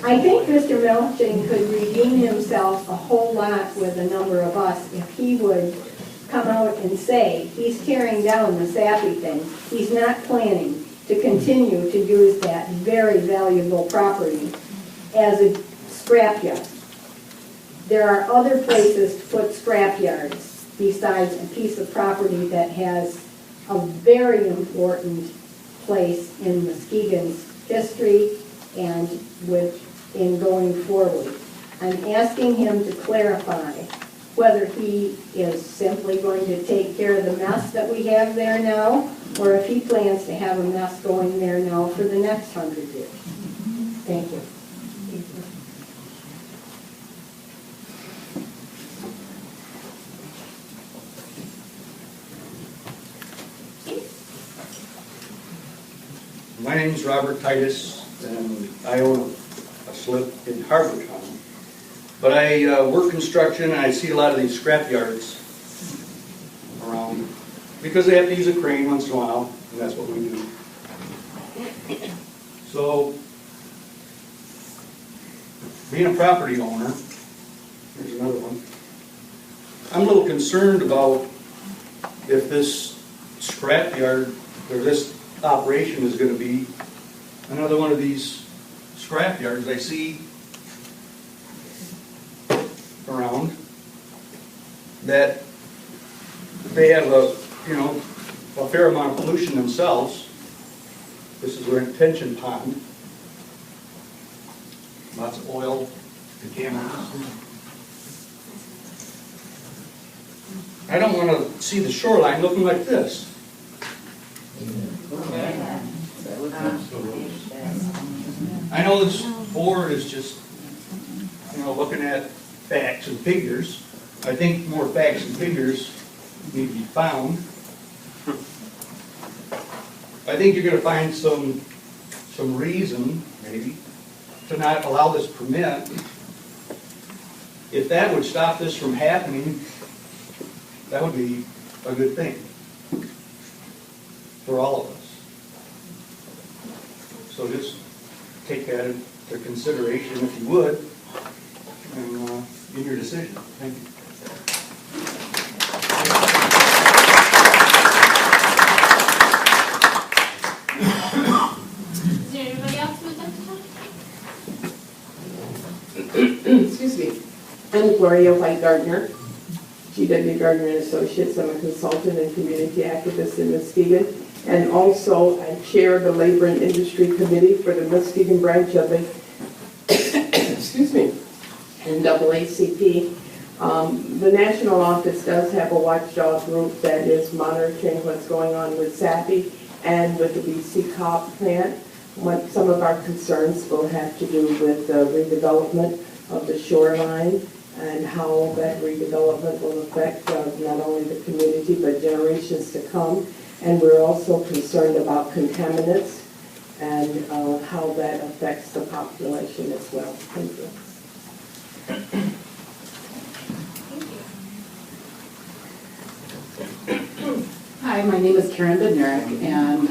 I think Mr. Melton could redeem himself a whole lot with a number of us if he would come out and say he's tearing down the sappy thing. He's not planning to continue to use that very valuable property as a scrapyard. There are other places to put scrapyards besides a piece of property that has a very important place in Muskegon's history and in going forward. I'm asking him to clarify whether he is simply going to take care of the mess that we have there now, or if he plans to have a mess going there now for the next 100 years. Thank you. My name is Robert Titus, and I own a slip in Harbortown. But I work construction, and I see a lot of these scrap yards around, because they have to use a crane once in a while, and that's what we do. So, being a property owner, here's another one, I'm a little concerned about if this scrap yard, or this operation is going to be another one of these scrap yards I see around, that they have a fair amount of pollution themselves. This is their retention pond. Lots of oil, contaminants. I don't want to see the shoreline looking like this. I know this board is just, looking at facts and figures. I think more facts and figures need to be found. I think you're going to find some reason, maybe, to not allow this permit. If that would stop this from happening, that would be a good thing for all of us. So just take that into consideration if you would, and in your decision. Thank you. Is there anybody else who would like to talk? Excuse me. I'm Gloria White Gardner, GW Gardner and Associates. I'm a consultant and community activist in Muskegon. And also, I chair the Labor and Industry Committee for the Muskegon branch of the excuse me, NAACP. The national office does have a watchdog group that is monitoring what's going on with SAPI and with the BC COP plant. Some of our concerns will have to do with the redevelopment of the shoreline and how that redevelopment will affect not only the community but generations to come. And we're also concerned about contaminants and how that affects the population as well. Thank you. Hi, my name is Karen Bednarik, and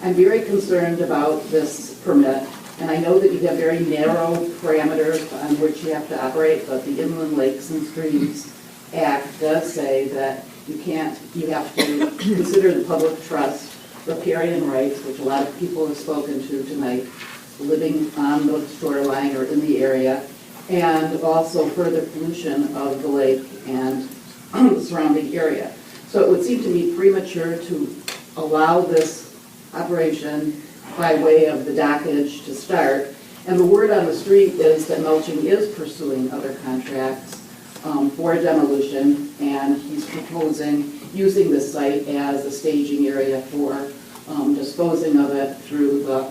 I'm very concerned about this permit. And I know that you have very narrow parameters on which you have to operate, but the Inland Lakes and Streams Act does say that you have to consider the public trust, riparian rights, which a lot of people have spoken to tonight, living on the shoreline or in the area, and also further pollution of the lake and the surrounding area. So it would seem to me premature to allow this operation by way of the dockage to start. And the word on the street is that Mulching is pursuing other contracts for demolition, and he's proposing using this site as a staging area for disposing of it through the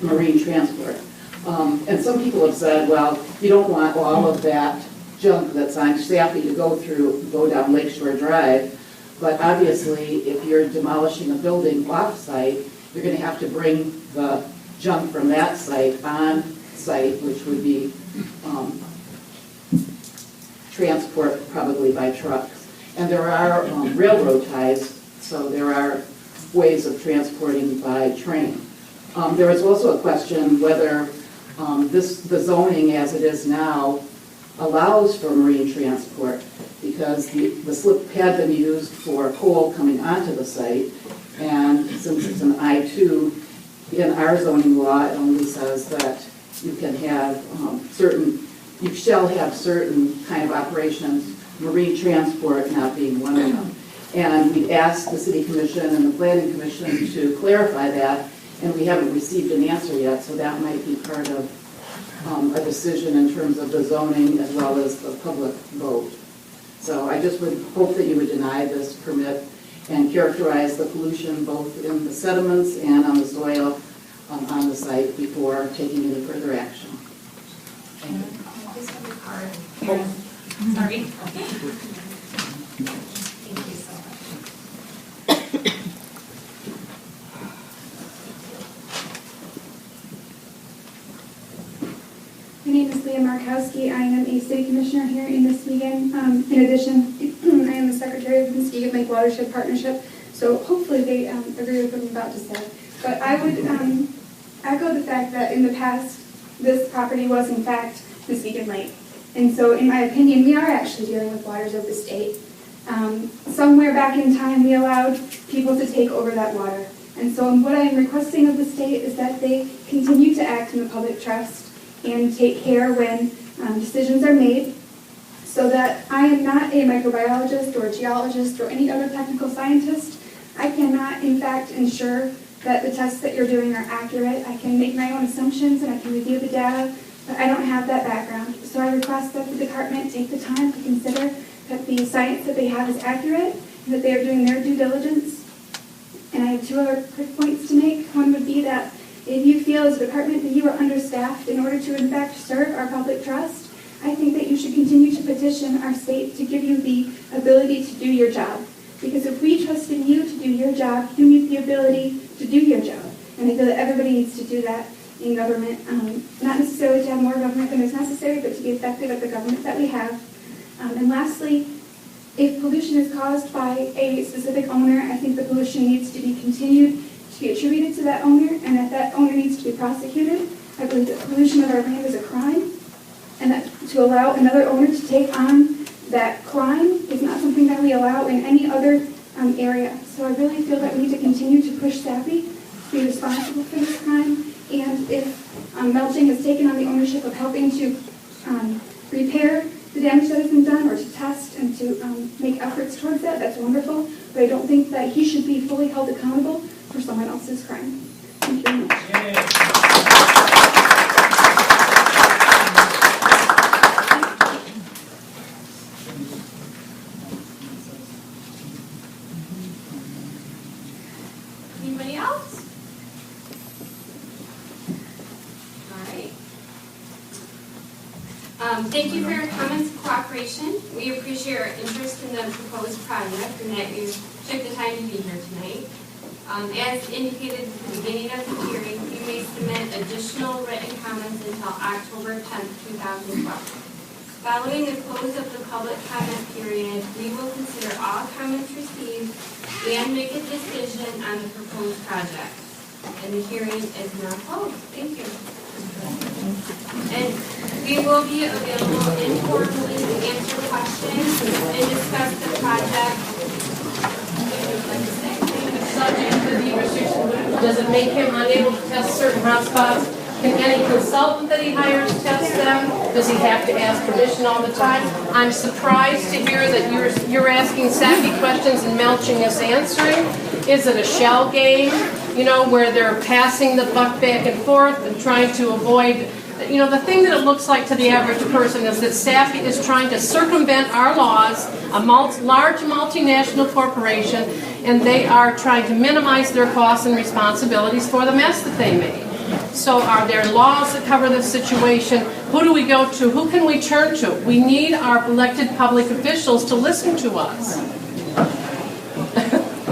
marine transport. And some people have said, well, you don't want all of that junk that's on SAPI to go down Lakeshore Drive, but obviously if you're demolishing a building off-site, you're going to have to bring the junk from that site on site, which would be transport probably by trucks. And there are railroad ties, so there are ways of transporting by train. There is also a question whether the zoning as it is now allows for marine transport, because the slip had been used for coal coming onto the site, and since it's an I-2, in our zoning law, it only says that you can have you shall have certain kind of operations, marine transport not being one of them. And we asked the City Commission and the Planning Commission to clarify that, and we haven't received an answer yet, so that might be part of a decision in terms of the zoning as well as the public vote. So I just would hope that you would deny this permit and characterize the pollution both in the sediments and on the soil on the site before taking any further action. Thank you. Just have a card. Karen. Sorry. Thank you so much. My name is Leah Markowski. I am a city commissioner here in Muskegon. In addition, I am the secretary of the Muskegon Lake Watershed Partnership, so hopefully they agree with what I'm about to say. But I would echo the fact that in the past, this property was in fact Muskegon Lake. And so in my opinion, we are actually dealing with waters of the state. Somewhere back in time, we allowed people to take over that water. And so what I am requesting of the state is that they continue to act in the public trust and take care when decisions are made, so that I am not a microbiologist or a geologist or any other technical scientist. I cannot, in fact, ensure that the tests that you're doing are accurate. I can make my own assumptions and I can review the data, but I don't have that background. So I request that the department take the time to consider that the science that they have is accurate and that they are doing their due diligence. And I have two other quick points to make. One would be that if you feel as a department that you are understaffed in order to in fact serve our public trust, I think that you should continue to petition our state to give you the ability to do your job. Because if we trusted you to do your job, you need the ability to do your job. And I feel that everybody needs to do that in government, not necessarily to have more government than is necessary, but to be effective at the government that we have. And lastly, if pollution is caused by a specific owner, I think the pollution needs to be continued to be attributed to that owner, and that owner needs to be prosecuted. I believe that pollution of our land is a crime, and that to allow another owner to take on that crime is not something that we allow in any other area. So I really feel that we need to continue to push SAPI to be responsible for this crime, and if Melching has taken on the ownership of helping to repair the damage that has been done or to test and to make efforts towards that, that's wonderful, but I don't think that he should be fully held accountable for someone else's crime. Thank you very much. Anybody else? All right. Thank you for your comments and cooperation. We appreciate your interest in the proposed project and that you took the time to be here tonight. As indicated at the beginning of the hearing, you may submit additional written comments until October 10th, 2012. Following the close of the public comment period, we will consider all comments received and make a decision on the proposed project. And the hearing is now closed. Thank you. And we will be available informally to answer questions and discuss the project. Subject to the restriction, does it make him unable to test certain hotspots? Can any consultant that he hires test them? Does he have to ask permission all the time? I'm surprised to hear that you're asking savvy questions and Melching is answering. Is it a shell game, where they're passing the buck back and forth and trying to avoid, the thing that it looks like to the average person is that Sappy is trying to circumvent our laws, a large multinational corporation, and they are trying to minimize their costs and responsibilities for the mess that they made. So are there laws that cover this situation? Who do we go to? Who can we turn to? We need our elected public officials to listen to us.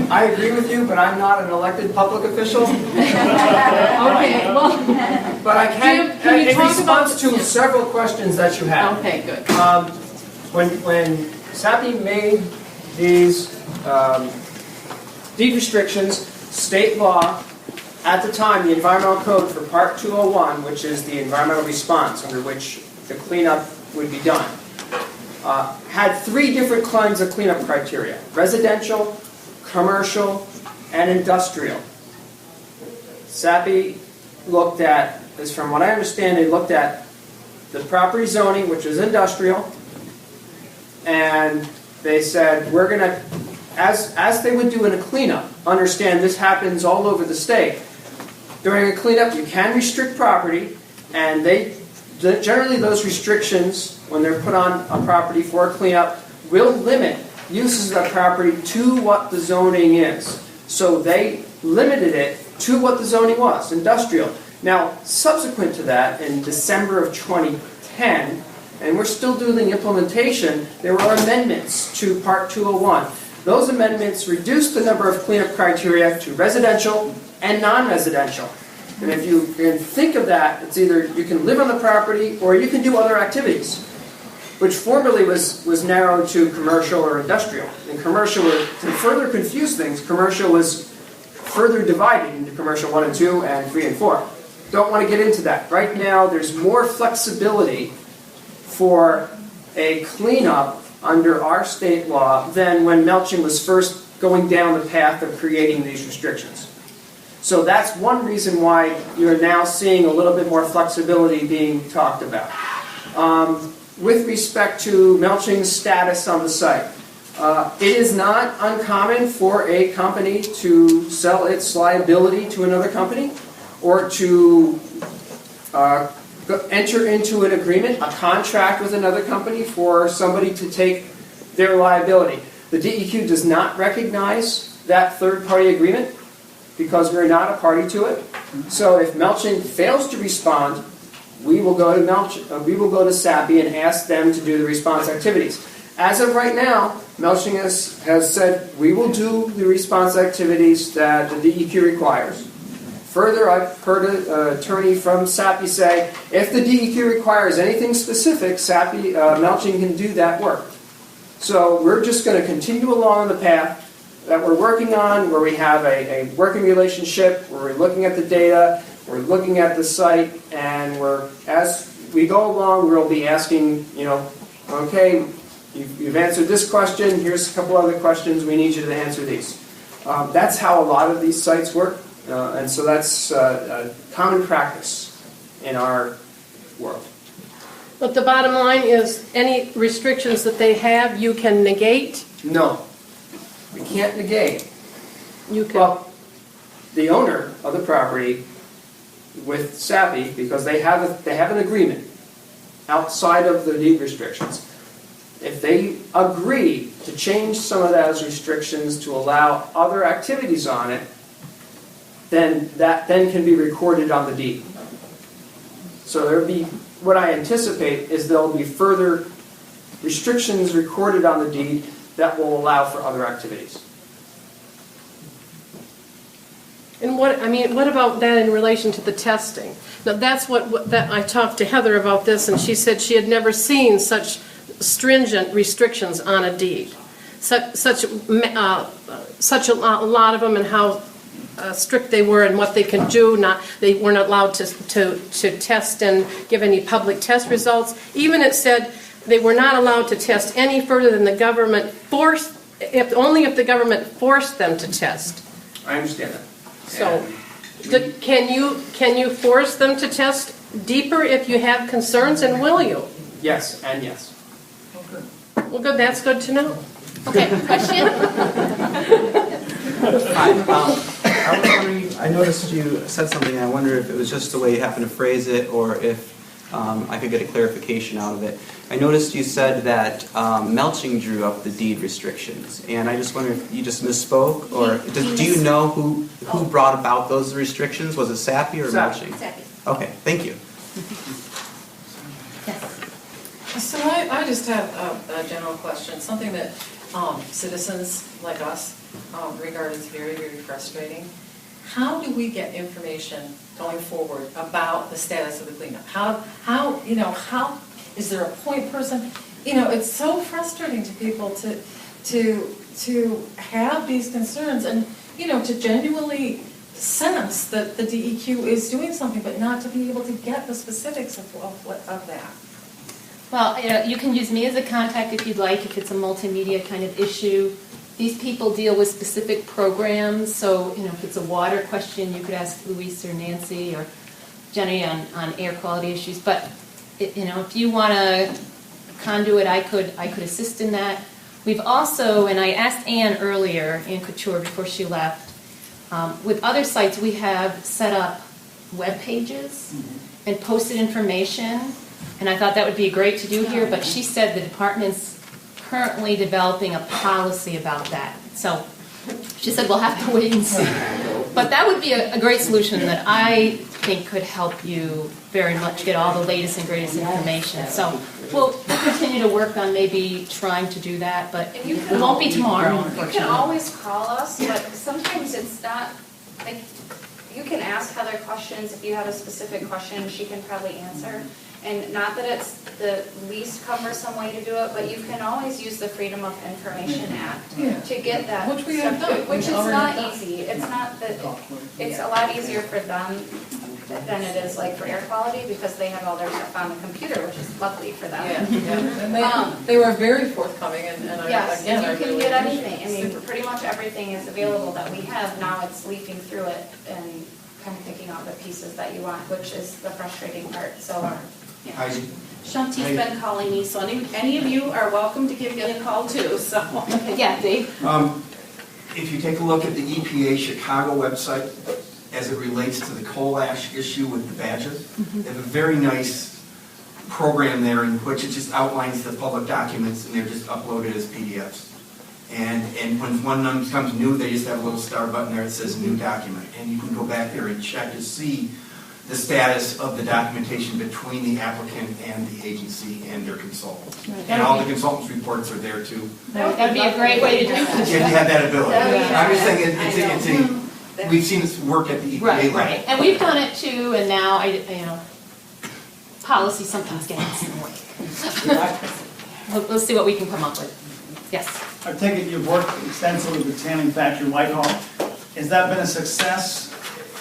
I agree with you, but I'm not an elected public official. Okay, well, but I can you in talk response to several questions that you have. Okay, good. When SAPI made these deed restrictions, state law, at the time, the environmental code for Part 201, which is the environmental response under which the cleanup would be done, had three different kinds of cleanup criteria: residential, commercial, and industrial. SAPI looked at, as from what I understand, they looked at the property zoning, which was industrial, and they said, we're going to, as they would do in a cleanup, understand this happens all over the state. During a cleanup, you can restrict property, and they generally those restrictions, when they're put on a property for cleanup, will limit uses of the property to what the zoning is. So they limited it to what the zoning was, industrial. Now, subsequent to that, in December of 2010, and we're still doing the implementation, there were amendments to Part 201. Those amendments reduced the number of cleanup criteria to residential and non-residential. And if you think of that, it's either you can live on the property or you can do other activities, which formerly was narrowed to commercial or industrial. And commercial, to further confuse things, commercial was further divided into commercial 1 and 2 and 3 and 4. Don't want to get into that. Right now, there's more flexibility for a cleanup under our state law than when Melching was first going down the path of creating these restrictions. So that's one reason why you're now seeing a little bit more flexibility being talked about. With respect to Melching's status on the site, it is not uncommon for a company to sell its liability to another company or to enter into an agreement, a contract with another company for somebody to take their liability. The DEQ does not recognize that third-party agreement because we're not a party to it. So if Melching fails to respond, we will go to SAPI and ask them to do the response activities. As of right now, Melching has said we will do the response activities that the DEQ requires. Further, I've heard an attorney from SAPI say, if the DEQ requires anything specific, SAPI, Melching can do that work. So we're just going to continue along the path that we're working on, where we have a working relationship, where we're looking at the data, we're looking at the site, and as we go along, we'll be asking, okay, you've answered this question, here's a couple other questions, we need you to answer these. That's how a lot of these sites work. And so that's a common practice in our world. But the bottom line is, any restrictions that they have, you can negate? No, we can't negate. You can. Well, the owner of the property with SAPI, because they have an agreement outside of the deed restrictions. If they agree to change some of those restrictions to allow other activities on it, then that can be recorded on the deed. So what I anticipate is there'll be further restrictions recorded on the deed that will allow for other activities. And what about that in relation to the testing? Now that's that I talked to Heather about this, and she said she had never seen such stringent restrictions on a deed. Such a lot of them, and how strict they were and what they can do. They weren't allowed to test and give any public test results. Even it said they were not allowed to test any further than the government forced, only if the government forced them to test. I understand that. So, can you force them to test deeper if you have concerns, and will you? Yes, and yes. Well, good. That's good to know. Okay, question? Hi. I was wondering, I noticed you said something, and I wonder if it was just the way you happened to phrase it, or if I could get a clarification out of it. I noticed you said that Melching drew up the deed restrictions, and I just wonder if you just misspoke, or do you know who brought about those restrictions? Was it SAPI or Melching? SAPI. Okay, thank you. So I just have a general question, something that citizens like us regard as very, very frustrating. How do we get information going forward about the status of the cleanup? How is there a point person? It's so frustrating to people to have these concerns and, to genuinely sense that the DEQ is doing something, but not to be able to get the specifics of that. Well, you can use me as a contact if you'd like, if it's a multimedia kind of issue. These people deal with specific programs, so if it's a water question, you could ask Luis or Nancy or Jenny on air quality issues. But if you want a conduit, I could assist in that. We've also, and I asked Ann earlier, Ann Couture, before she left, with other sites we have set up web pages and posted information. And I thought that would be great to do here, but she said the department's currently developing a policy about that. So she said we'll have to wait and see. But that would be a great solution that I think could help you very much get all the latest and greatest information. So we'll continue to work on maybe trying to do that, but And you it can won't be tomorrow, You unfortunately. can always call us, but sometimes it's not, like, you can ask Heather questions. If you have a specific question, she can probably answer. And not that it's the least cumbersome way to do it, but you can always use the Freedom of Information Act to get that. Which we have stuff, done. Which is We've already not done. easy. It's not that, it's a lot easier for them than it is like for air quality, because they have all their stuff on the computer, which is lovely for them. And they were very forthcoming, and Yes, again, I and you can really get appreciate anything. I mean, pretty much everything is available that we have. Now it's leafing through it and kind of picking out the pieces that you want, which is the frustrating part, so. yeah. Shanti's been calling me, so any of you are welcome to give me a call too, so. Yeah, Dave? If you take a look at the EPA Chicago website, as it relates to the coal ash issue with the badges, they have a very nice program there in which it just outlines the public documents, and they're just uploaded as PDFs. And when one comes new, they just have a little star button there that says new document, and you can go back there and check to see the status of the documentation between the applicant and the agency and their consultants. And all the consultants' reports are there too. That'd be a great way to do If this. you have that ability. I'm just saying, I know. we've seen this work at the EPA Right, level. right. And we've done it too, and now policy sometimes gets in the way. We'll see what we can come up with. Yes. I take it you've worked extensively with Tanning Factory Whitehall. Has that been a success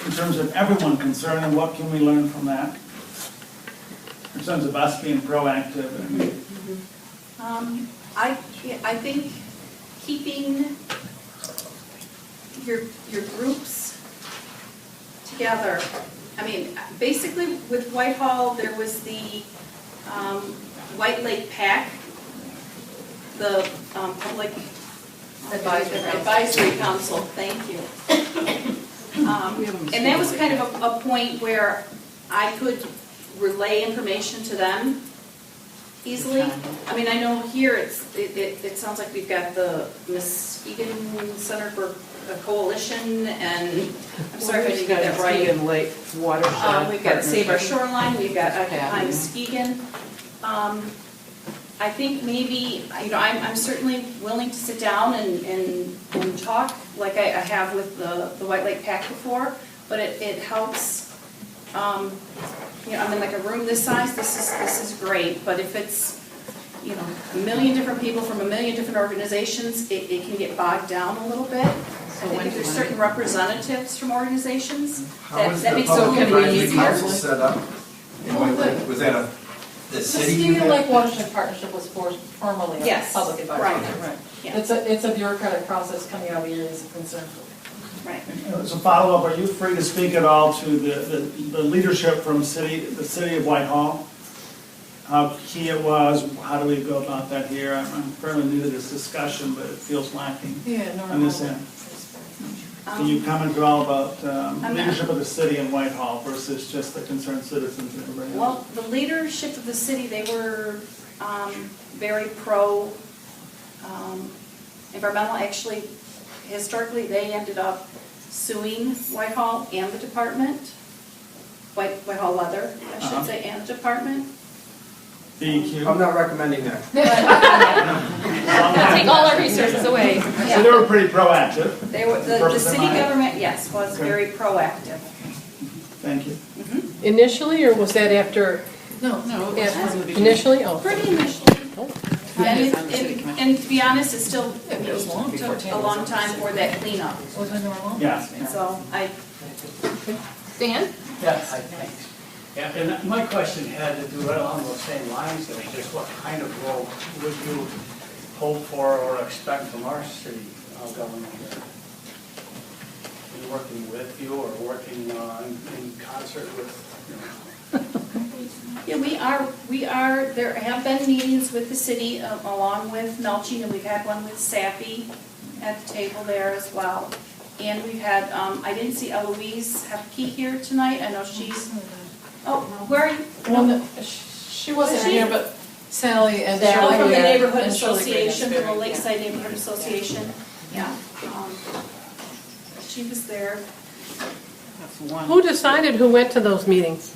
in terms of everyone concerned, and what can we learn from that? In terms of us being proactive and... I think keeping your groups together. I mean, basically with Whitehall, there was the White Lake PAC, the Public Advisory Council, thank you. And that was kind of a point where I could relay information to them easily. I mean, I know here it sounds like we've got the Muskegon Center for a Coalition, and I'm sorry if I didn't get that right. Muskegon Lake Watershed. We've got Save Our Partnership. Shoreline, we've got Occupy Yeah. Muskegon. I think maybe, I'm certainly willing to sit down and talk like I have with the White Lake PAC before, but it helps, I'm in like a room this size, this is great, but if it's, a million different people from a million different organizations, it can get bogged down a little bit. I think if there's certain representatives from organizations, How was that the makes it Public a little bit Advisory easier. Council set up? Was that the city? you Muskegon had? Lake Watershed Partnership was formerly a Yes, public advisory. right. Yeah. It's a bureaucratic process coming out of areas of concern. Right. As a follow-up, are you free to speak at all to the leadership from the city of Whitehall? How key it was, how do we go about that here? I'm fairly new to this discussion, but it feels lacking on this end. Can you comment at all about leadership of the city in Whitehall versus just the concerned citizens and everybody else? Well, the leadership of the city, they were very pro environmental. Actually, historically, they ended up suing Whitehall and the department, Whitehall Leather, I should say, and the department. DEQ? I'm not recommending that. Take all our resources away. So they were pretty proactive. They were, the city government, yes, was very proactive. Thank you. Initially, or was that after? No. Initially? Oh. Pretty initially. And to be honest, it still took a long time for that cleanup. Yeah. So Dan? Yes, thanks. Yeah, and my question had to do right along those same lines, though, just what kind of role would you hope for or expect from our city government here? In working with you or working in concert with, yeah, we are, there have been meetings with the city along with Melching, and we've had one with Sappy at the table there as well. And we've had, I didn't see Eloise Hefke here tonight. I know she's, oh, where are you? Well, She wasn't here, but Sally and Sally Shirley from the were- Neighborhood and Shirley Association, from the Green. Lakeside Neighborhood Association, yeah. She was there. Who decided who went to those meetings?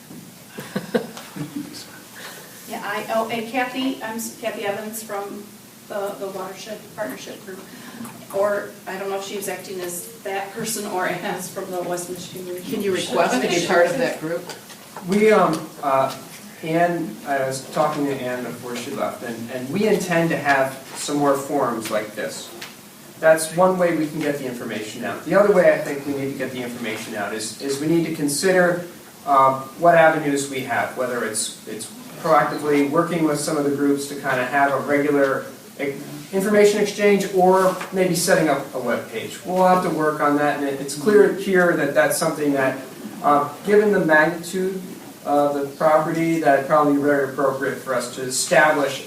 Yeah, and Kathy, I'm Kathy Evans from the Watershed Partnership Group. Or, I don't know if she was acting as that person or as from the West Michigan Region. Can you request to be part of that group? We, Ann, I was talking to Ann before she left, and we intend to have some more forums like this. That's one way we can get the information out. The other way I think we need to get the information out is we need to consider what avenues we have, whether it's proactively working with some of the groups to kind of have a regular information exchange, or maybe setting up a web page. We'll have to work on that, and it's clear here that that's something that, given the magnitude of the property, that it'd probably be very appropriate for us to establish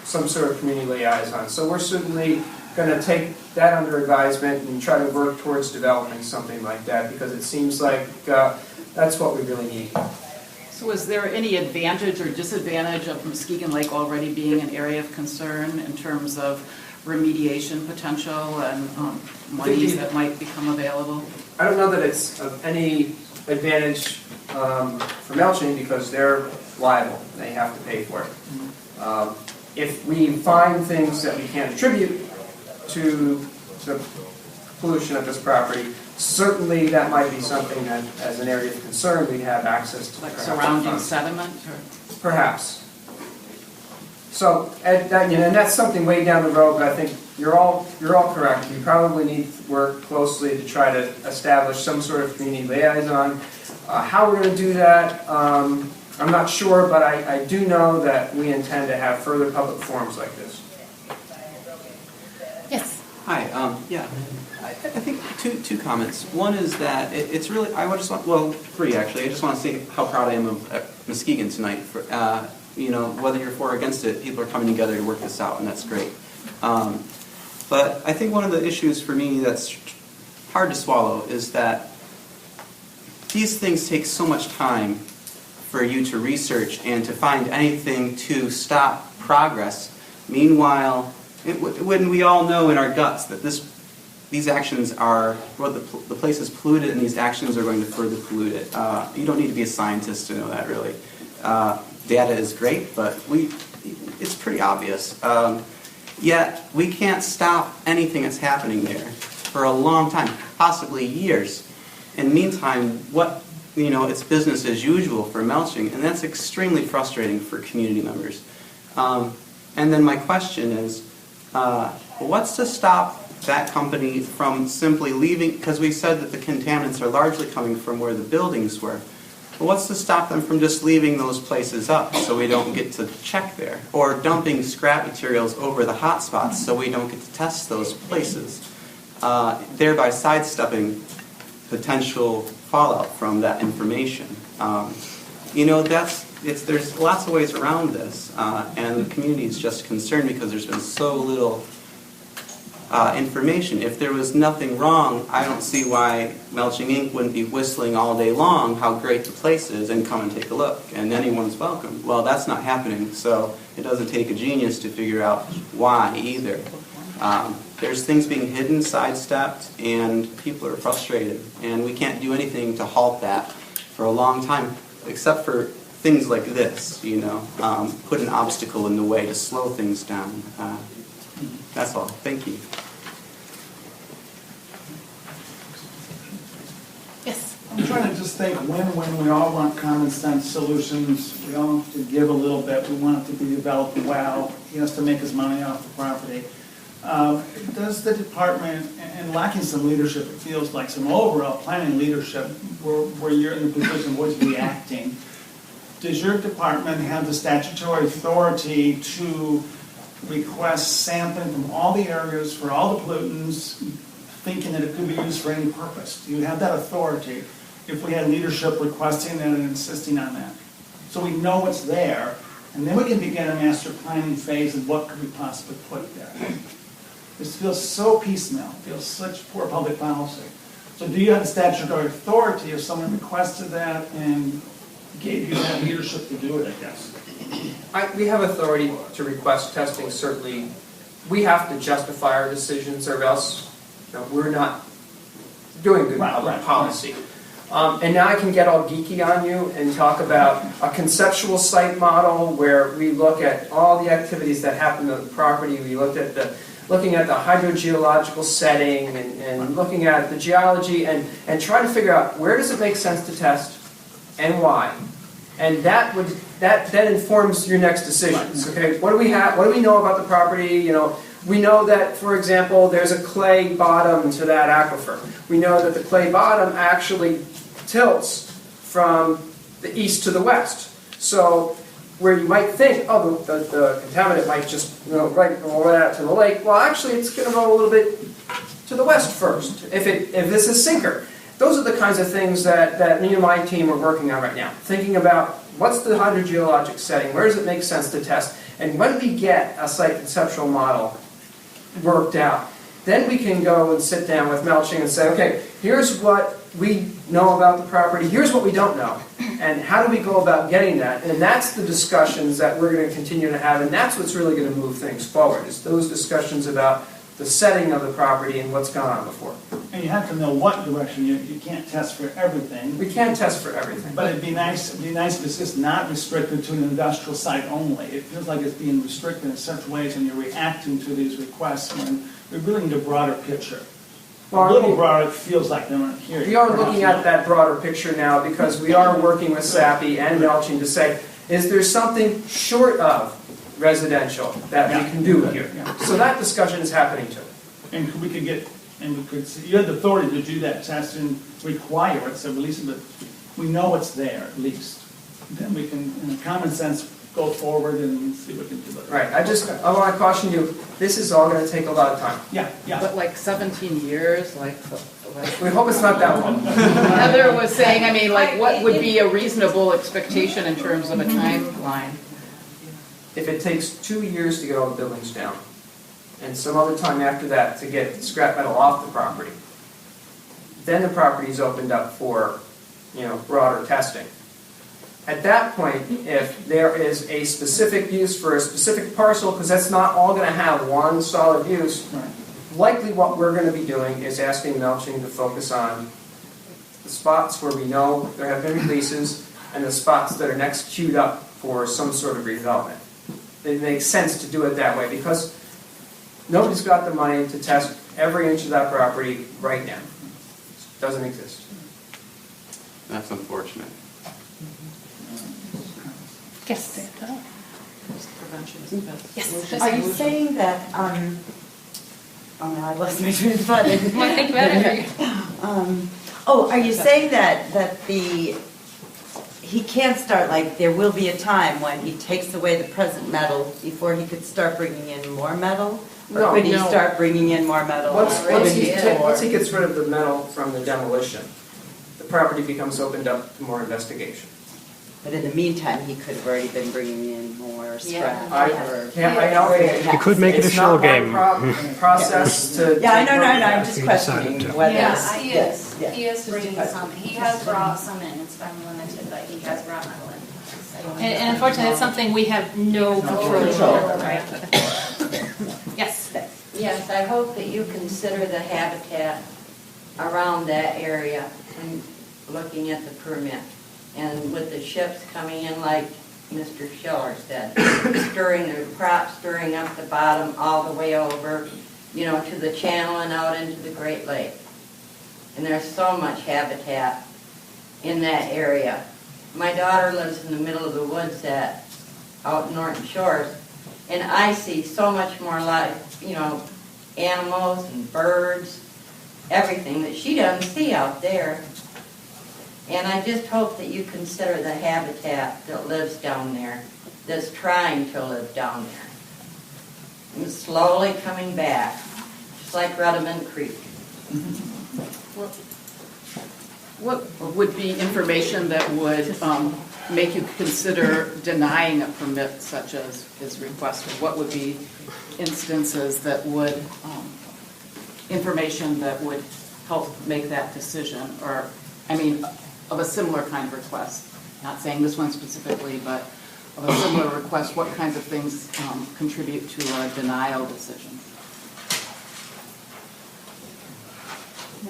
some sort of community liaison. So we're certainly going to take that under advisement and try to work towards developing something like that, because it seems like that's what we really need. So is there any advantage or disadvantage of Muskegon Lake already being an area of concern in terms of remediation potential and monies that might become available? I don't know that it's of any advantage for Melching, because they're liable. They have to pay for it. If we find things that we can't attribute to the pollution of this property, certainly that might be something that, as an area of concern, we have access to. Like surrounding sediment? Or? Perhaps. So, and that's something way down the road, but I think you're all correct. We probably need to work closely to try to establish some sort of community liaison. How we're going to do that, I'm not sure, but I do know that we intend to have further public forums like this. Yes. Hi, yeah. I think two comments. One is that it's really, three actually. I just want to say how proud I am of Muskegon tonight. For, whether you're for or against it, people are coming together to work this out, and that's great. But I think one of the issues for me that's hard to swallow is that these things take so much time for you to research and to find anything to stop progress. Meanwhile, when we all know in our guts that these actions are, the place is polluted and these actions are going to further pollute it. You don't need to be a scientist to know that, really. Data is great, but it's pretty obvious. Yet, we can't stop anything that's happening there for a long time, possibly years. In the meantime, it's business as usual for Melching, and that's extremely frustrating for community members. And then my question is, what's to stop that company from simply leaving, because we said that the contaminants are largely coming from where the buildings were. Well, what's to stop them from just leaving those places up so we don't get to check there? Or dumping scrap materials over the hot spots so we don't get to test those places, thereby sidestepping potential fallout from that information. There's lots of ways around this, and the community is just concerned because there's been so little information. If there was nothing wrong, I don't see why Melching Inc. wouldn't be whistling all day long how great the place is and come and take a look, and anyone's welcome. Well, that's not happening, so it doesn't take a genius to figure out why either. There's things being hidden, sidestepped, and people are frustrated, and we can't do anything to halt that for a long time, except for things like this, put an obstacle in the way to slow things down. That's all. Thank you. Yes. I'm trying to just think when we all want common sense solutions, we all have to give a little bit. We want it to be developed well. He has to make his money off the property. Does the department, and lacking some leadership, it feels like some overall planning leadership, where you're in the position of what's reacting, does your department have the statutory authority to request sampling from all the areas for all the pollutants, thinking that it could be used for any purpose? Do you have that authority if we had leadership requesting that and insisting on that? So we know what's there, and then we can begin a master planning phase of what could we possibly put there. This feels so piecemeal, feels such poor public policy. So do you have the statutory authority if someone requested that and gave you that leadership to do it, I guess? We have authority to request testing, certainly. We have to justify our decisions, or else we're not doing good public policy. And now I can get all geeky on you and talk about a conceptual site model where we look at all the activities that happen on the property. We looking at the hydrogeological setting and looking at the geology and try to figure out where does it make sense to test and why. And that then informs your next decisions. Okay, what do we have? What do we know about the property? We know that, for example, there's a clay bottom to that aquifer. We know that the clay bottom actually tilts from the east to the west. So where you might think, oh, the contaminant might just go right out to the lake. Well, actually, it's going to go a little bit to the west first. If this is sinker. Those are the kinds of things that me and my team are working on right now. Thinking about what's the hydrogeologic setting, where does it make sense to test, and when we get a site conceptual model worked out, then we can go and sit down with Melching and say, okay, here's what we know about the property, here's what we don't know, and how do we go about getting that? And that's the discussions that we're going to continue to have, and that's what's really going to move things forward, is those discussions about the setting of the property and what's gone on before. And you have to know what direction. You can't test for everything. We can't test for everything. But it'd be nice if it's just not restricted to an industrial site only. It feels like it's being restricted in such ways when you're reacting to these requests when we really need a broader picture. A little broader, it feels like they're not here. We are looking at that broader picture now because we are working with SAPI and Melching to say, is there something short of residential that we can do here? So that discussion is happening too. And we could see, you had the authority to do that test and require it, so at least we know it's there at least. Then we can, in a common sense, go forward and see what we can do. Right, I want to caution you, this is all going to take a lot of time. Yeah. But like 17 years, we hope it's not that long. Heather was saying, I mean, like, what would be a reasonable expectation in terms of a timeline? If it takes 2 years to get all the buildings down, and some other time after that to get scrap metal off the property, then the property is opened up for, broader testing. At that point, if there is a specific use for a specific parcel, because that's not all going to have one solid use, likely what we're going to be doing is asking Melching to focus on the spots where we know there have been releases and the spots that are next queued up for some sort of redevelopment. It makes sense to do it that way because nobody's got the money to test every inch of that property right now. It doesn't exist. That's unfortunate. Yes. Prevention is the best. Yes. Are you saying that, oh no, I lost my train of thought. Well, think about it. Are you saying that he can't start, like, there will be a time when he takes away the present metal before he could start bringing in more metal? Or could he start bringing in more metal? Once he gets rid of the metal from the demolition, the property becomes opened up to more investigation. But in the meantime, he could have already been bringing in more scrap. He could make it a shell game. Process to. Yeah, I know, I'm just questioning whether. Yes, he is bringing some. He has brought some in. It's been limited, but he has brought metal in. And unfortunately, it's something we have no control over, right? Yes. Yes, I hope that you consider the habitat around that area when looking at the permit. And with the ships coming in, like Mr. Schiller said, stirring up the bottom all the way over, to the channel and out into the Great Lake. And there's so much habitat in that area. My daughter lives in the middle of the woods out Norton Shores, and I see so much more life, animals and birds, everything that she doesn't see out there. And I just hope that you consider the habitat that lives down there, that's trying to live down there. And slowly coming back, just like Rudderman Creek. What would be information that would make you consider denying a permit such as is requested? What would be instances that would, information that would help make that decision? Or, of a similar kind of request? not saying this one specifically, but of a similar request, what kinds of things contribute to a denial decision?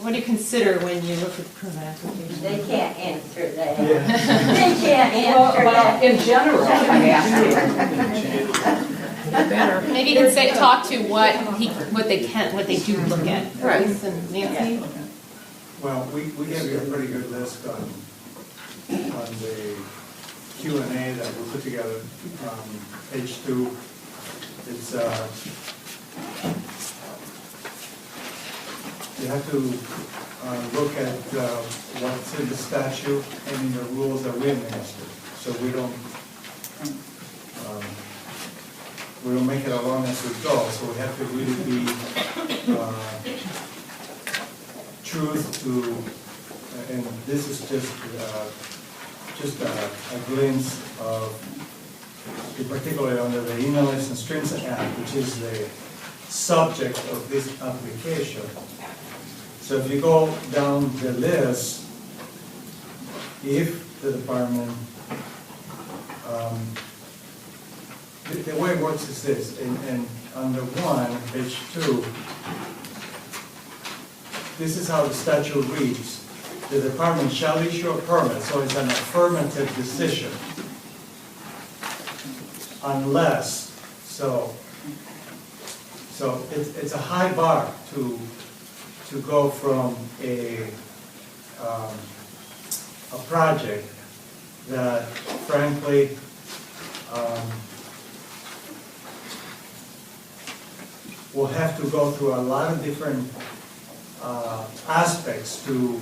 What do you consider when you look at the permit application? They can't answer that. Yeah. They can't answer that. In general, I'm asking. Maybe you can say, talk to what they do look at. Right. And Nancy? Well, we gave you a pretty good list on the Q&A that we put together, page 2. It's, you have to look at what's in the statute and in the rules that we administer. So we don't make it along as we go. So we have to really be truth to, and this is just a glimpse of, particularly under the Inlets and Streams Act, which is the subject of this application. So if you go down the list, if the department, the way it works is this, and under 1, page 2, this is how the statute reads. The department shall issue a permit, so it's an affirmative decision. Unless, so it's a high bar to go from a project that frankly will have to go through a lot of different aspects to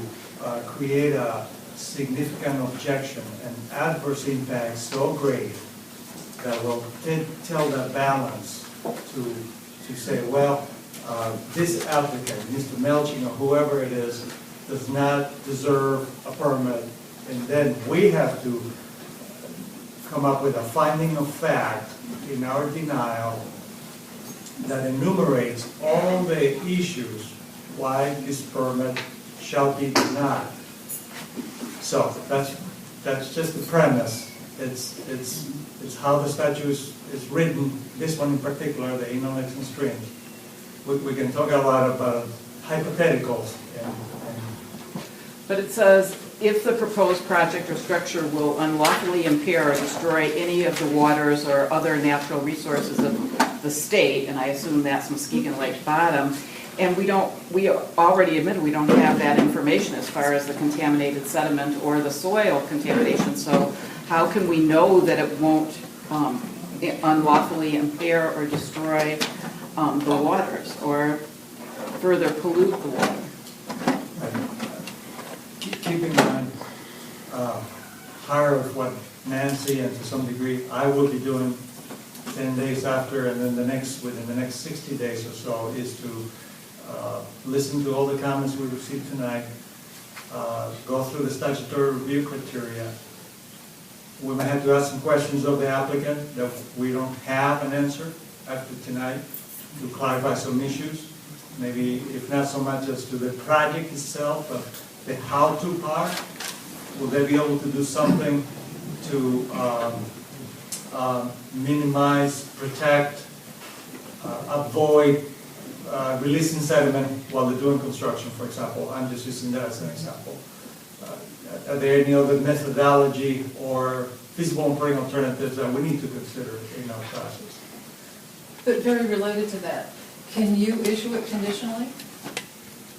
create a significant objection and adverse impact so great that will tell the balance to say, well, this applicant, Mr. Melching or whoever it is, does not deserve a permit, and then we have to come up with a finding of fact in our denial that enumerates all the issues why this permit shall be denied. So that's just the premise. It's how the statute is written. This one in particular, the Inlets and Streams. We can talk a lot about hypotheticals. But it says, if the proposed project or structure will unlawfully impair or destroy any of the waters or other natural resources of the state, and I assume that's Muskegon Lake bottom, and we already admitted we don't have that information as far as the contaminated sediment or the soil contamination, so how can we know that it won't unlawfully impair or destroy the waters or further pollute the water? Keep in mind, part of what Nancy and to some degree I will be doing 10 days after, and then within the next 60 days or so, is to listen to all the comments we received tonight, go through the statutory review criteria. We may have to ask some questions of the applicant that we don't have an answer after tonight to clarify some issues. Maybe, if not so much as to the project itself, but the how-to part. Will they be able to do something to minimize, protect, avoid releasing sediment while they're doing construction, for example? I'm just using that as an example. Are there any other methodology or feasible operating alternatives that we need to consider in our process? But very related to that, can you issue it conditionally?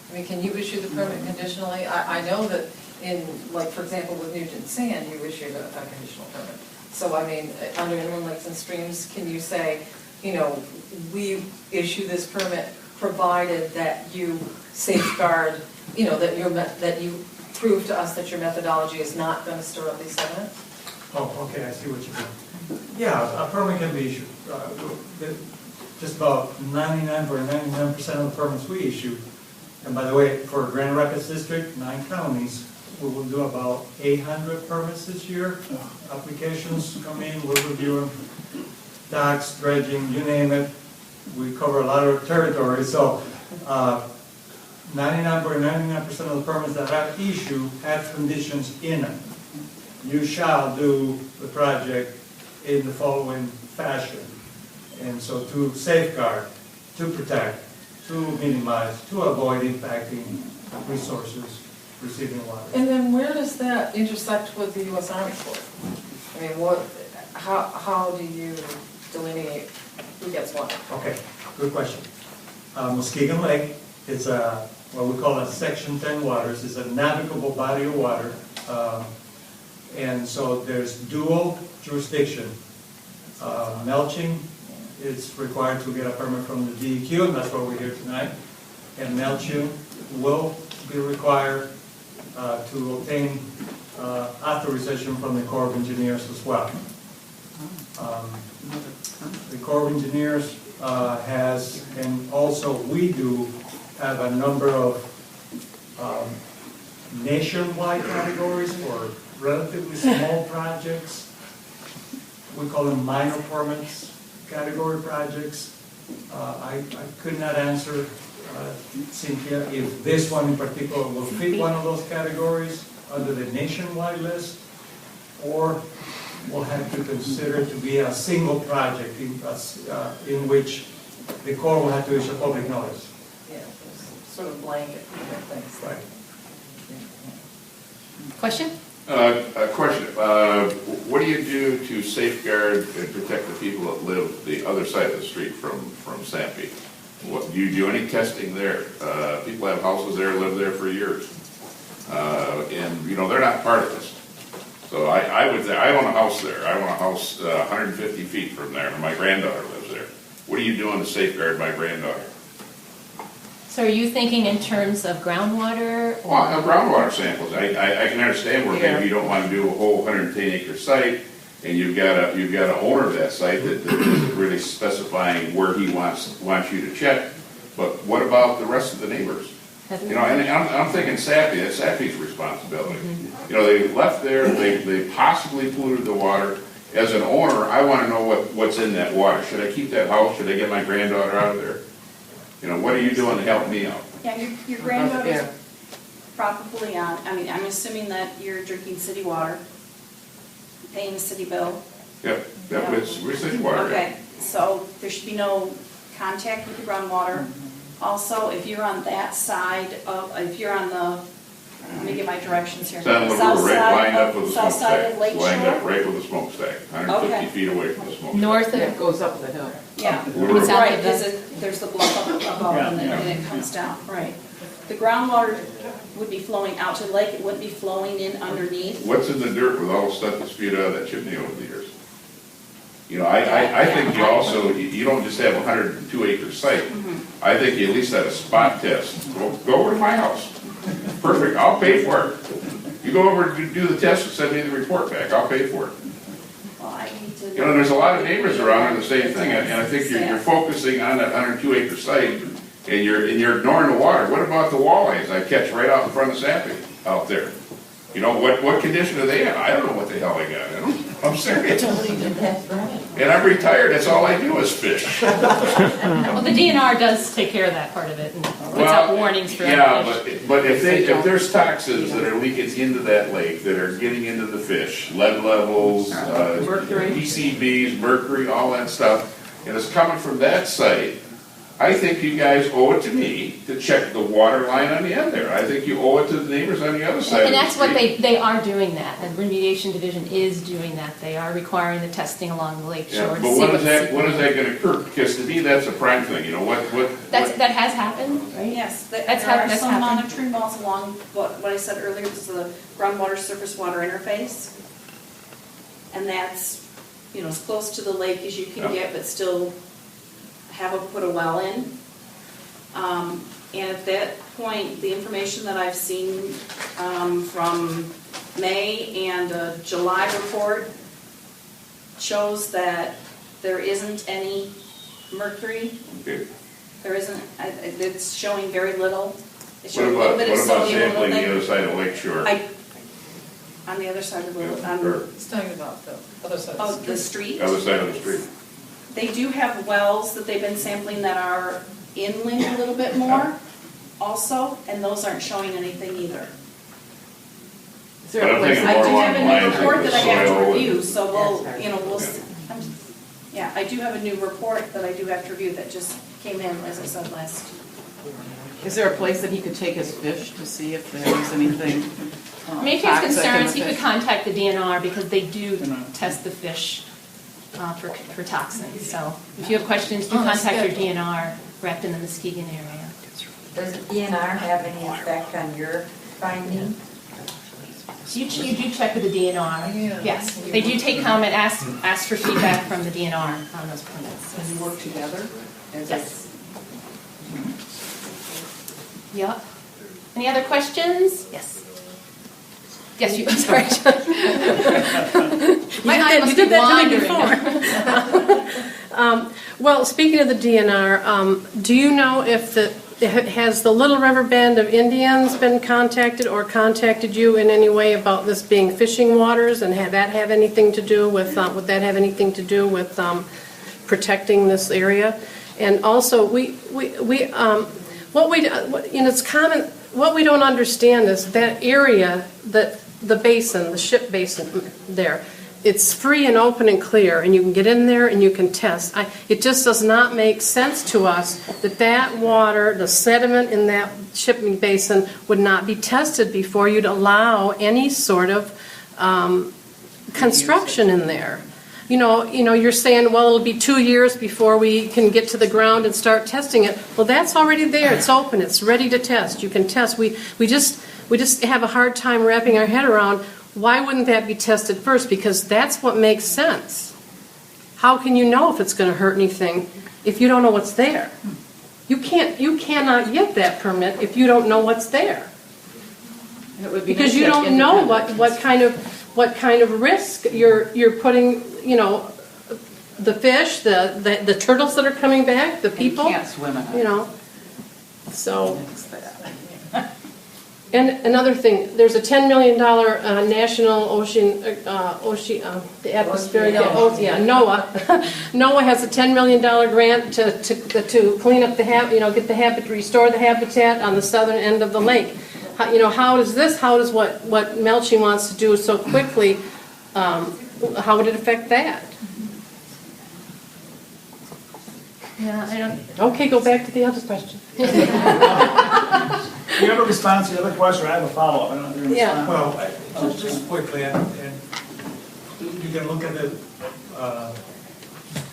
I mean, can you issue the permit conditionally? I know that in, like, for example, with Nugent Sand, you issued a conditional permit. So, I mean, under Inland Lakes and Streams, can you say, you know, we issue this permit provided that you safeguard, you know, that you prove to us that your methodology is not going to stir up these sediments? Oh, okay, I see what you mean. Yeah, a permit can be issued. Just about 99% of the permits we issue, and by the way, for Grand Rapids District, 9 counties, we will do about 800 permits this year. Applications come in, we'll review them, docks, dredging, you name it. We cover a lot of territory, so 99% of the permits that are issued have conditions in them. you shall do the project in the following fashion. And so to safeguard, to protect, to minimize, to avoid impacting resources receiving water. And then where does that intersect with the U.S. Army Corps? I mean, how do you delineate who gets what? Okay, good question. Muskegon Lake is what we call a Section 10 waters. It's a navigable body of water. And so there's dual jurisdiction. Melching is required to get a permit from the DEQ, and that's why we're here tonight. And Melching will be required to obtain authorization from the Corps of Engineers as well. The Corps of Engineers has, and also we do, have a number of nationwide categories for relatively small projects. We call them minor permits category projects. I could not answer, Cynthia, if this one in particular will fit one of those categories under the nationwide list, or we'll have to consider it to be a single project in which the Corps will have to issue public notice. Yeah, sort of blanket things. Right. Question? A question. What do you do to safeguard and protect the people that live the other side of the street from Sanpete? What, do you do any testing there? People have houses there, live there for years. And, you know, they're not part of this. So I own a house there. I own a house 150 feet from there, and my granddaughter lives there. What are you doing to safeguard my granddaughter? So are you thinking in terms of groundwater? Well, groundwater samples. I can understand where maybe you don't want to do a whole 110-acre site, and you've got an owner of that site that isn't really specifying where he wants you to check. But what about the rest of the neighbors? You know, and I'm thinking Sappy. That's Sappy's responsibility. You know, they left there. They possibly polluted the water. As an owner, I want to know what's in that water. Should I keep that house? Should I get my granddaughter out of there? You know, what are you doing to help me out? Yeah, your granddaughter's probably on, I mean, I'm assuming that you're drinking city water, paying the city bill. Yep, we're city water. Okay, so there should be no contact with the groundwater. Also, if you're on that side of, if you're on the, let me get my directions here. South side up with the south smokestack. side of Lake Lined Shore? up right with the smokestack, 150 feet away from the smokestack. North of It goes up the hill. Yeah, South right, of the- because there's the bluff up above and then it comes down, right. The groundwater would be flowing out to the lake, it wouldn't be flowing in underneath. What's in the dirt with all the stuff that's spewed out of that chimney over the years? You know, I think you also, you don't just have a 102-acre site. I think you at least have a spot test. Go over to my house. Perfect, I'll pay for it. You go over and do the test and send me the report back, I'll pay for it. Well, I need to. You know, there's a lot of neighbors around doing the same thing, and I think you're focusing on that 102-acre site, and you're ignoring the water. What about the walleyes I catch right out in front of Sappy out there? You know, what condition are they in? I don't know what the hell they got. I'm serious. And I'm retired, that's all I do is fish. Well, the DNR does take care of that part of it and puts out warnings for fish. But if there's toxins that are leaking into that lake that are getting into the fish, lead levels, PCBs, mercury, all that stuff, and it's coming from that site, I think you guys owe it to me to check the water line on the end there. I think you owe it to the neighbors on the other side And of the that's what street. they are doing that. The remediation division is doing that. They are requiring the testing along the lake shore. Yeah, to but see when what's is secret. that going to occur? Because to me, that's a prime thing. You know what? That has happened, right? Yes, there That's are that's some happened. monitoring wells along what I said earlier, this is the groundwater surface water interface. And that's, you know, as close to the lake as you can get, but still put a well in. And at that point, the information that I've seen from May and a July report shows that there isn't any mercury. Okay. There isn't, it's showing very little. It's What showing a little bit of about sodium, a sampling little the other bit. side of Lake Shore? On the other side of the, He's talking about the other side of the street. Other side of the street. They do have wells that they've been sampling that are inland a little bit more also, and those aren't showing anything either. Is But I'm thinking I more do along have the a new lines of report the that I have to soil review, and- so yeah, I do have a new report that I do have to review that just came in, as I said last. Is there a place that he could take his fish to see if there was anything I mean, if he has toxic in the concerns, he could fish? contact the DNR because they do test the fish for toxins. So if you have questions, do Oh, that's contact your good. DNR rep in the Muskegon area. Does the DNR have any effect on your finding? You do check with the DNR, yes. They do take comment, ask for feedback from the DNR on those permits. And you work together? Yes. Yep. Any other questions? Yes. Yes, you, I'm sorry. You did that to me before. Well, speaking of the DNR, do you know if has the Little River Band of Indians been contacted or contacted you in any way about this being fishing waters, and would that have anything to do with protecting this area? And also, it's common. What we don't understand is that area, the basin, the ship basin there. It's free and open and clear, and you can get in there and you can test. It just does not make sense to us that water, the sediment in that shipping basin, would not be tested before you'd allow any sort of construction in there. You're saying, well, it'll be 2 years before we can get to the ground and start testing it. Well, that's already there. It's open. It's ready to test. You can test. We just have a hard time wrapping our head around why wouldn't that be tested first? Because that's what makes sense. How can you know if it's going to hurt anything if you don't know what's there? You cannot get that permit if you don't know what's there. Because you don't know what kind of risk you're putting, the fish, the turtles that are coming back, the people. You can't swim in it. So. And another thing, there's a $10 million national ocean, the atmospheric, NOAA. NOAA has a $10 million grant to clean up restore the habitat on the southern end of the lake. How does what Melching wants to do so quickly, how would it affect that? Yeah, I don't. Okay, go back to the other question. Do you have a response to the other question, or I have a follow-up? I don't know if you're Yeah. Well, just quickly, and you can look at the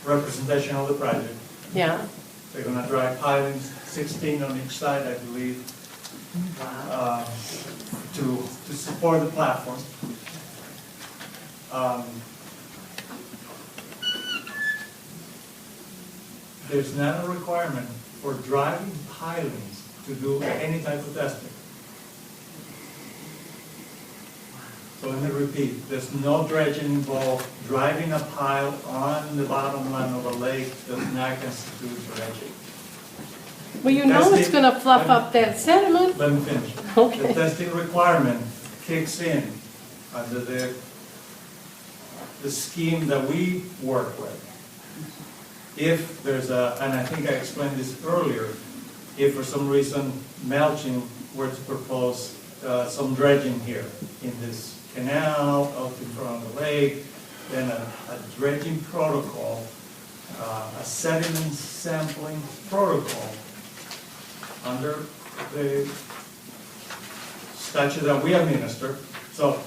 representation of the project. Yeah. They're going to drive pilings, 16 on each side, I believe, to support the platform. There's not a requirement for driving pilings to do any type of testing. So let me repeat, there's no dredging involved. Driving a pile on the bottom line of a lake does not constitute dredging. Well, it's going to fluff up that sediment. Let me finish. Okay. The testing requirement kicks in under the scheme that we work with. If there's and I think I explained this earlier, if for some reason Melching were to propose some dredging here in this canal out in front of the lake, then a dredging protocol, a sediment sampling protocol under the statute that we administer. So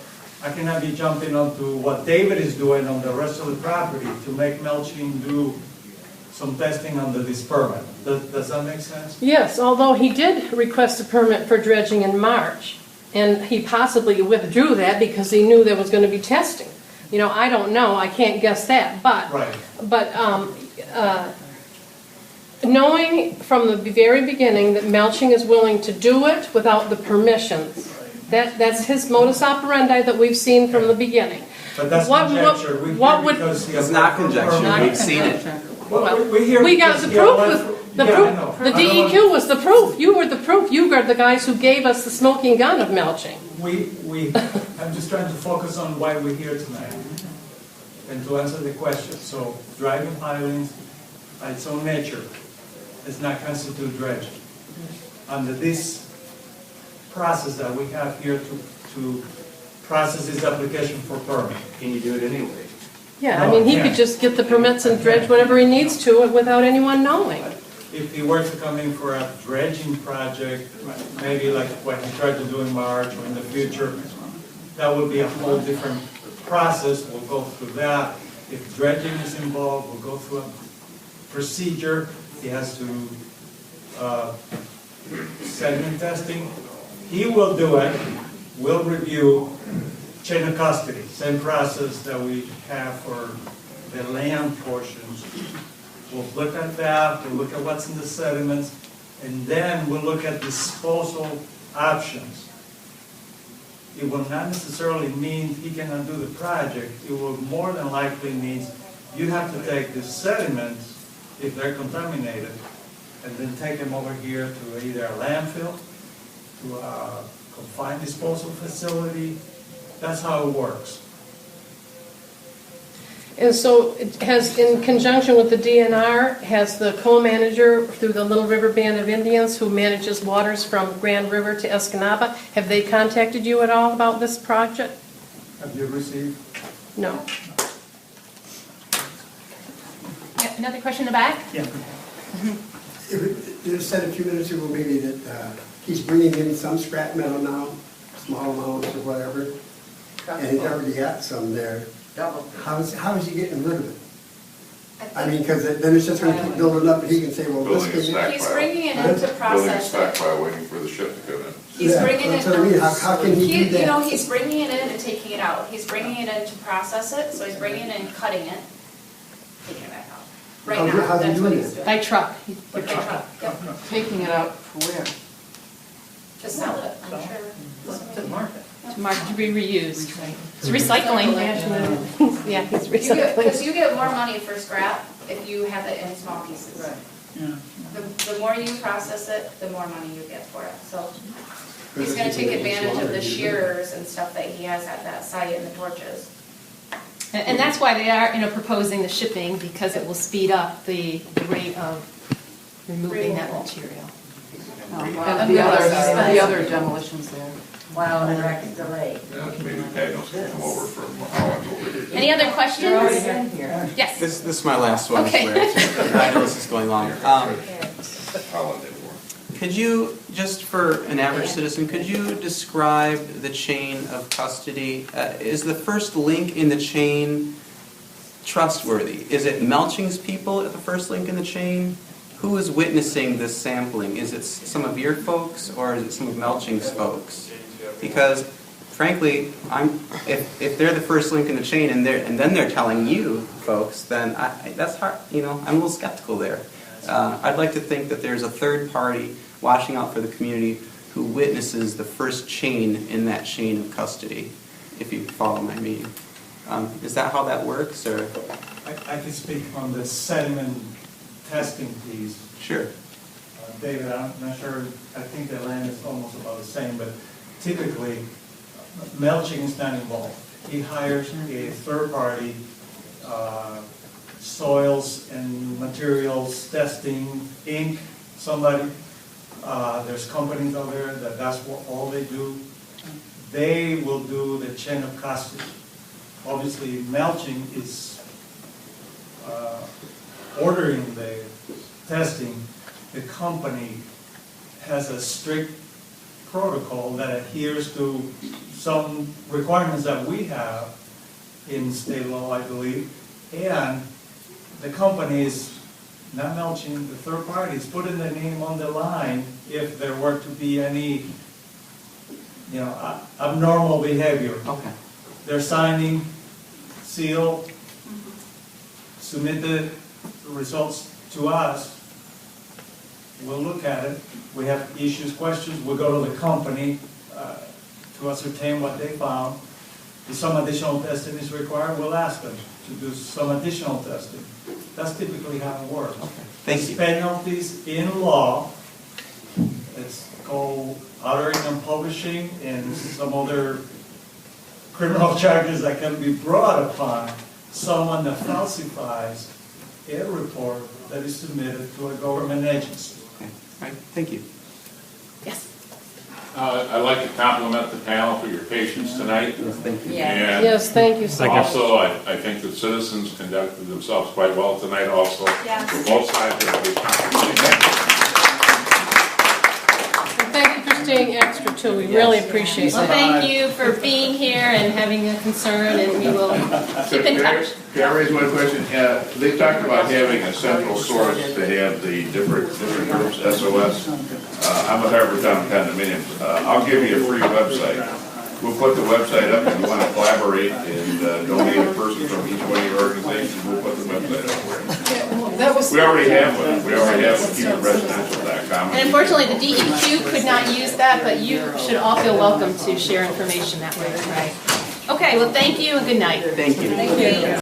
I cannot be jumping onto what David is doing on the rest of the property to make Melching do some testing under this permit. Does that make sense? Yes, although he did request a permit for dredging in March, and he possibly withdrew that because he knew there was going to be testing. I don't know. I can't guess that. But knowing from the very beginning that Melching is willing to do it without the permissions, that's his modus operandi that we've seen from the beginning. But that's conjecture. It's not conjecture. We've seen it. We got the proof. The DEQ was the proof. You were the proof. You were the guys who gave us the smoking gun of Melching. I'm just trying to focus on why we're here tonight and to answer the question. So driving pilings by its own nature does not constitute dredging. Under this process that we have here to process his application for permit. Can you do it anyway? Yeah, I No, mean, he yeah. could just get the permits and dredge whatever he needs to without anyone knowing. If he were to come in for a dredging project, maybe like what he tried to do in March or in the future, that would be a whole different process. We'll go through that. If dredging is involved, we'll go through a procedure. He has to sediment testing. He will do it. We'll review chain of custody, same process that we have for the land portions. We'll look at that, we'll look at what's in the sediments, and then we'll look at disposal options. It will not necessarily mean he cannot do the project. It will more than likely mean you have to take the sediments, if they're contaminated, and then take them over here to either a landfill, to a confined disposal facility. That's how it works. And so it has, in conjunction with the DNR, has the co-manager through the Little River Band of Indians who manages waters from Grand River to Escanaba, have they contacted you at all about this project? Have you received? No. Yeah, another question in the back? Yeah. You said a few minutes ago maybe that he's bringing in some scrap metal now, small amounts or whatever, and he's already got some there. How is he getting rid of it? I mean, because then it's just going to keep building up, and he can say, well, this Building a can... stockpile. He's bringing it in to Building a process it. stockpile, waiting for the ship to come in. He's bringing it that's what I mean. How can he do that? You know, he's bringing it in and taking it out. He's bringing it in to process it, so he's bringing it in, cutting it, taking it back out. Right now, How's he that's what doing he's it? doing. By truck. By truck, yep. Taking it out for where? To sell it, I'm sure. To the market. To market, to be reused, right? It's recycling. Yeah, it's Because recycling. you get more money for scrap if you have it in small pieces. Right. Yeah. The more you process it, the more money you get for it, so. He's gonna take advantage of the shearers and stuff that he has at that site and the torches. And that's why they are, proposing the shipping, because it will speed up the rate of removing that material. And the other demolitions there. While the rec's delayed. Yeah, maybe Daniel's gonna come over from Holland over here. Any other questions? You're already in here. Yes. This is my last one, Okay. I swear. I know this is going long. Holland anymore. Could you, just for an average citizen, could you describe the chain of custody? Is the first link in the chain trustworthy? Is it Melching's people at the first link in the chain? Who is witnessing this sampling? Is it some of your folks or is it some of Melching's folks? Because frankly, if they're the first link in the chain and then they're telling you folks, then that's hard. I'm a little skeptical there. I'd like to think that there's a third party watching out for the community who witnesses the first chain in that chain of custody, if you follow my meaning. Is that how that works, or? I can speak on the sediment testing piece. Sure. David, I'm not sure, I think the land is almost about the same, but typically, Melching is not involved. He hires a third party, soils and materials testing, Inc., somebody. There's companies out there that's what all they do. They will do the chain of custody. Obviously, Melching is ordering the testing. The company has a strict protocol that adheres to some requirements that we have in state law, I believe, and the company is not Melching, the third party is putting their name on the line if there were to be any, abnormal behavior. Okay. They're signing, seal, submit the results to us. We'll look at it. We have issues, questions. We'll go to the company to ascertain what they found. If some additional testing is required, we'll ask them to do some additional testing. That's typically how it works. Thank you. Penalties in law, it's called uttering and publishing and some other criminal charges that can be brought upon someone that falsifies a report that is submitted to a government agency. Okay. All right. Thank you. Yes. I'd like to compliment the panel for your patience tonight. Yes, thank you. Yeah. Yes, thank you, sir. Also, I think the citizens conducted themselves quite well tonight also. Yes. For both sides of the conversation. And thank you for staying extra too, we really appreciate Well, it. thank you for being here and having a concern, and we will keep in touch. Can I raise one question? They talked about having a central source to have the different groups, SOS. I'm a Harvard Town condominiums. I'll give you a free website. We'll put the website up if you want to collaborate and donate a person from each one of your organizations. We'll put the website up for you. We already have one. We already have one, keepitresidential.com. And unfortunately, the DEQ could not use that, but you should all feel welcome to share information that way, right? Okay, well, thank you and good night. Thank you. Thank you.